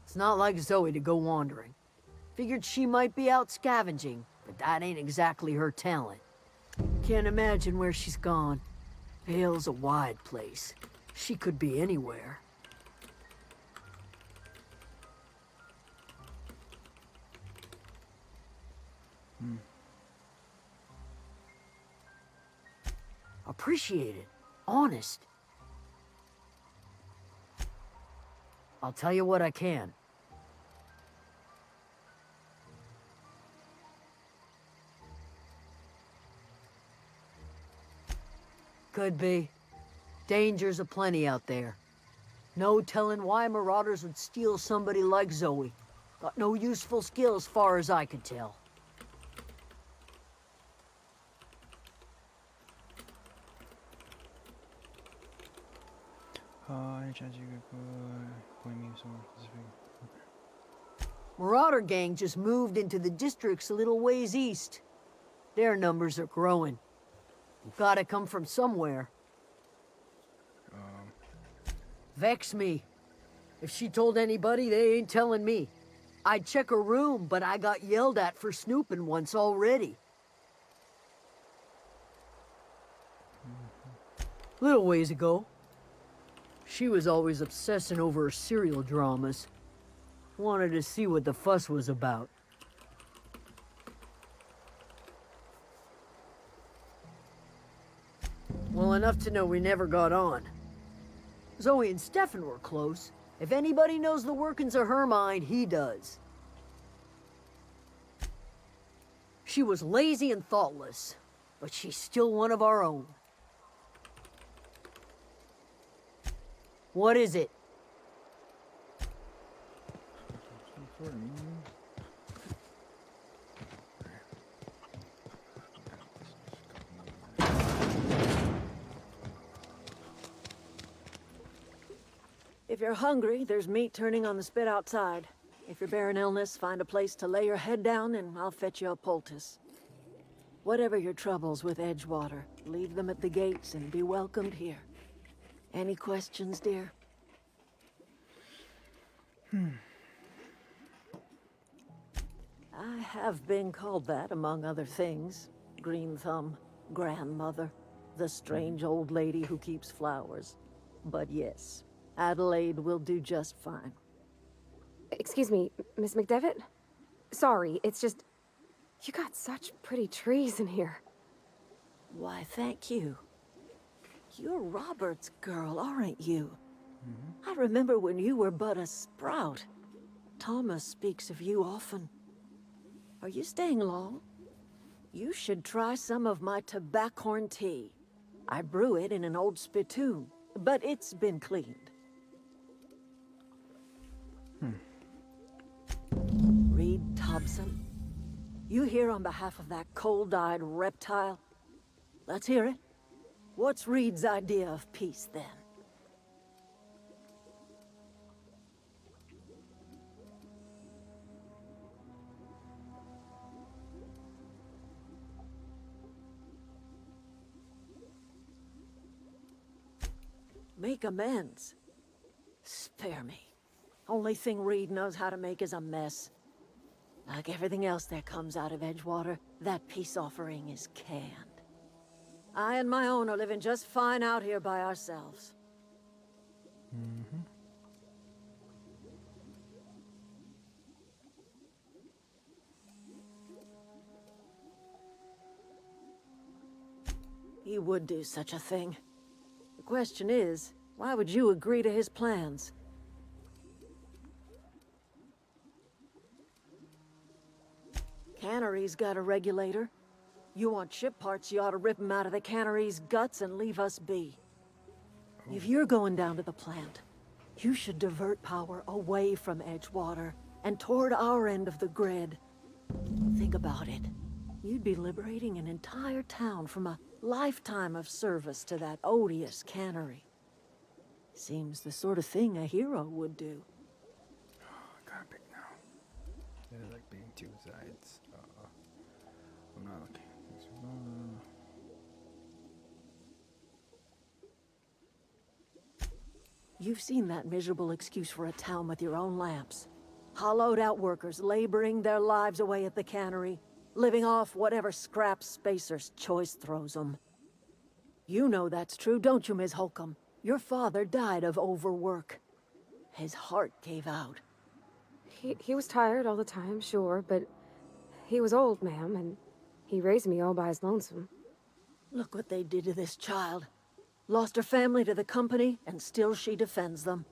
It's not like Zoe to go wandering. Figured she might be out scavenging, but that ain't exactly her talent. Can't imagine where she's gone. Vale's a wide place. She could be anywhere. Appreciate it. Honest. I'll tell you what I can. Could be. Dangers aplenty out there. No telling why marauders would steal somebody like Zoe. Got no useful skills, far as I could tell. Any chance you could point me somewhere specific? Marauder gang just moved into the districts a little ways east. Their numbers are growing. Gotta come from somewhere. Vex me. If she told anybody, they ain't telling me. I'd check her room, but I got yelled at for snooping once already. Little ways ago. She was always obsessing over her serial dramas. Wanted to see what the fuss was about. Well, enough to know we never got on. Zoe and Stefan were close. If anybody knows the workings of her mind, he does. She was lazy and thoughtless, but she's still one of our own. What is it? If you're hungry, there's meat turning on the spit outside. If you're bearing illness, find a place to lay your head down and I'll fetch you a poultice. Whatever your troubles with Edgewater, leave them at the gates and be welcomed here. Any questions, dear? I have been called that, among other things. Green Thumb, grandmother, the strange old lady who keeps flowers. But yes, Adelaide will do just fine. Excuse me, Miss McDevitt? Sorry, it's just... You got such pretty trees in here. Why, thank you. You're Robert's girl, aren't you? I remember when you were but a sprout. Thomas speaks of you often. Are you staying long? You should try some of my tobaccorn tea. I brew it in an old spittoon, but it's been cleaned. Reed Thompson? You here on behalf of that cold-eyed reptile? Let's hear it. What's Reed's idea of peace, then? Make amends. Spare me. Only thing Reed knows how to make is a mess. Like everything else that comes out of Edgewater, that peace offering is canned. I and my own are living just fine out here by ourselves. He would do such a thing. The question is, why would you agree to his plans? Cannery's got a regulator. You want ship parts, you ought to rip them out of the cannery's guts and leave us be. If you're going down to the plant, you should divert power away from Edgewater and toward our end of the grid. Think about it. You'd be liberating an entire town from a lifetime of service to that odious cannery. Seems the sort of thing a hero would do. I gotta pick now. There's like being two sides. I'm not okay. You've seen that miserable excuse for a town with your own lamps. Hollowed out workers laboring their lives away at the cannery, living off whatever scraps Spacer's Choice throws them. You know that's true, don't you, Ms. Holcomb? Your father died of overwork. His heart gave out. He was tired all the time, sure, but he was old, ma'am, and he raised me all by his lonesome. Look what they did to this child. Lost her family to the company, and still she defends them.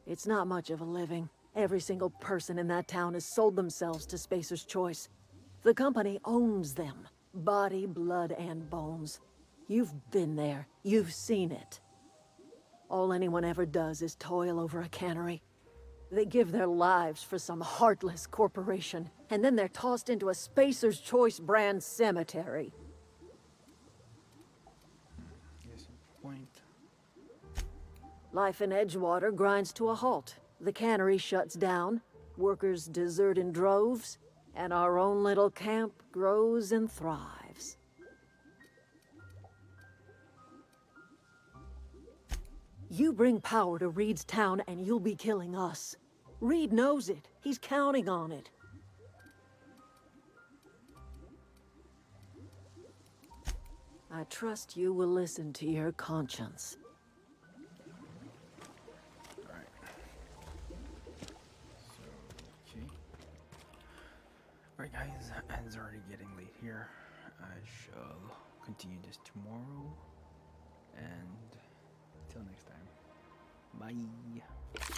It's not much of a living. Every single person in that town has sold themselves to Spacer's Choice. The company owns them. Body, blood, and bones. You've been there. You've seen it. All anyone ever does is toil over a cannery. They give their lives for some heartless corporation, and then they're tossed into a Spacer's Choice brand cemetery. Yes, point. Life in Edgewater grinds to a halt. The cannery shuts down, workers desert in droves, and our own little camp grows and thrives. You bring power to Reed's town and you'll be killing us. Reed knows it. He's counting on it. I trust you will listen to your conscience. Alright. So, okay. Alright guys, it's already getting late here. I shall continue this tomorrow. And till next time. Bye.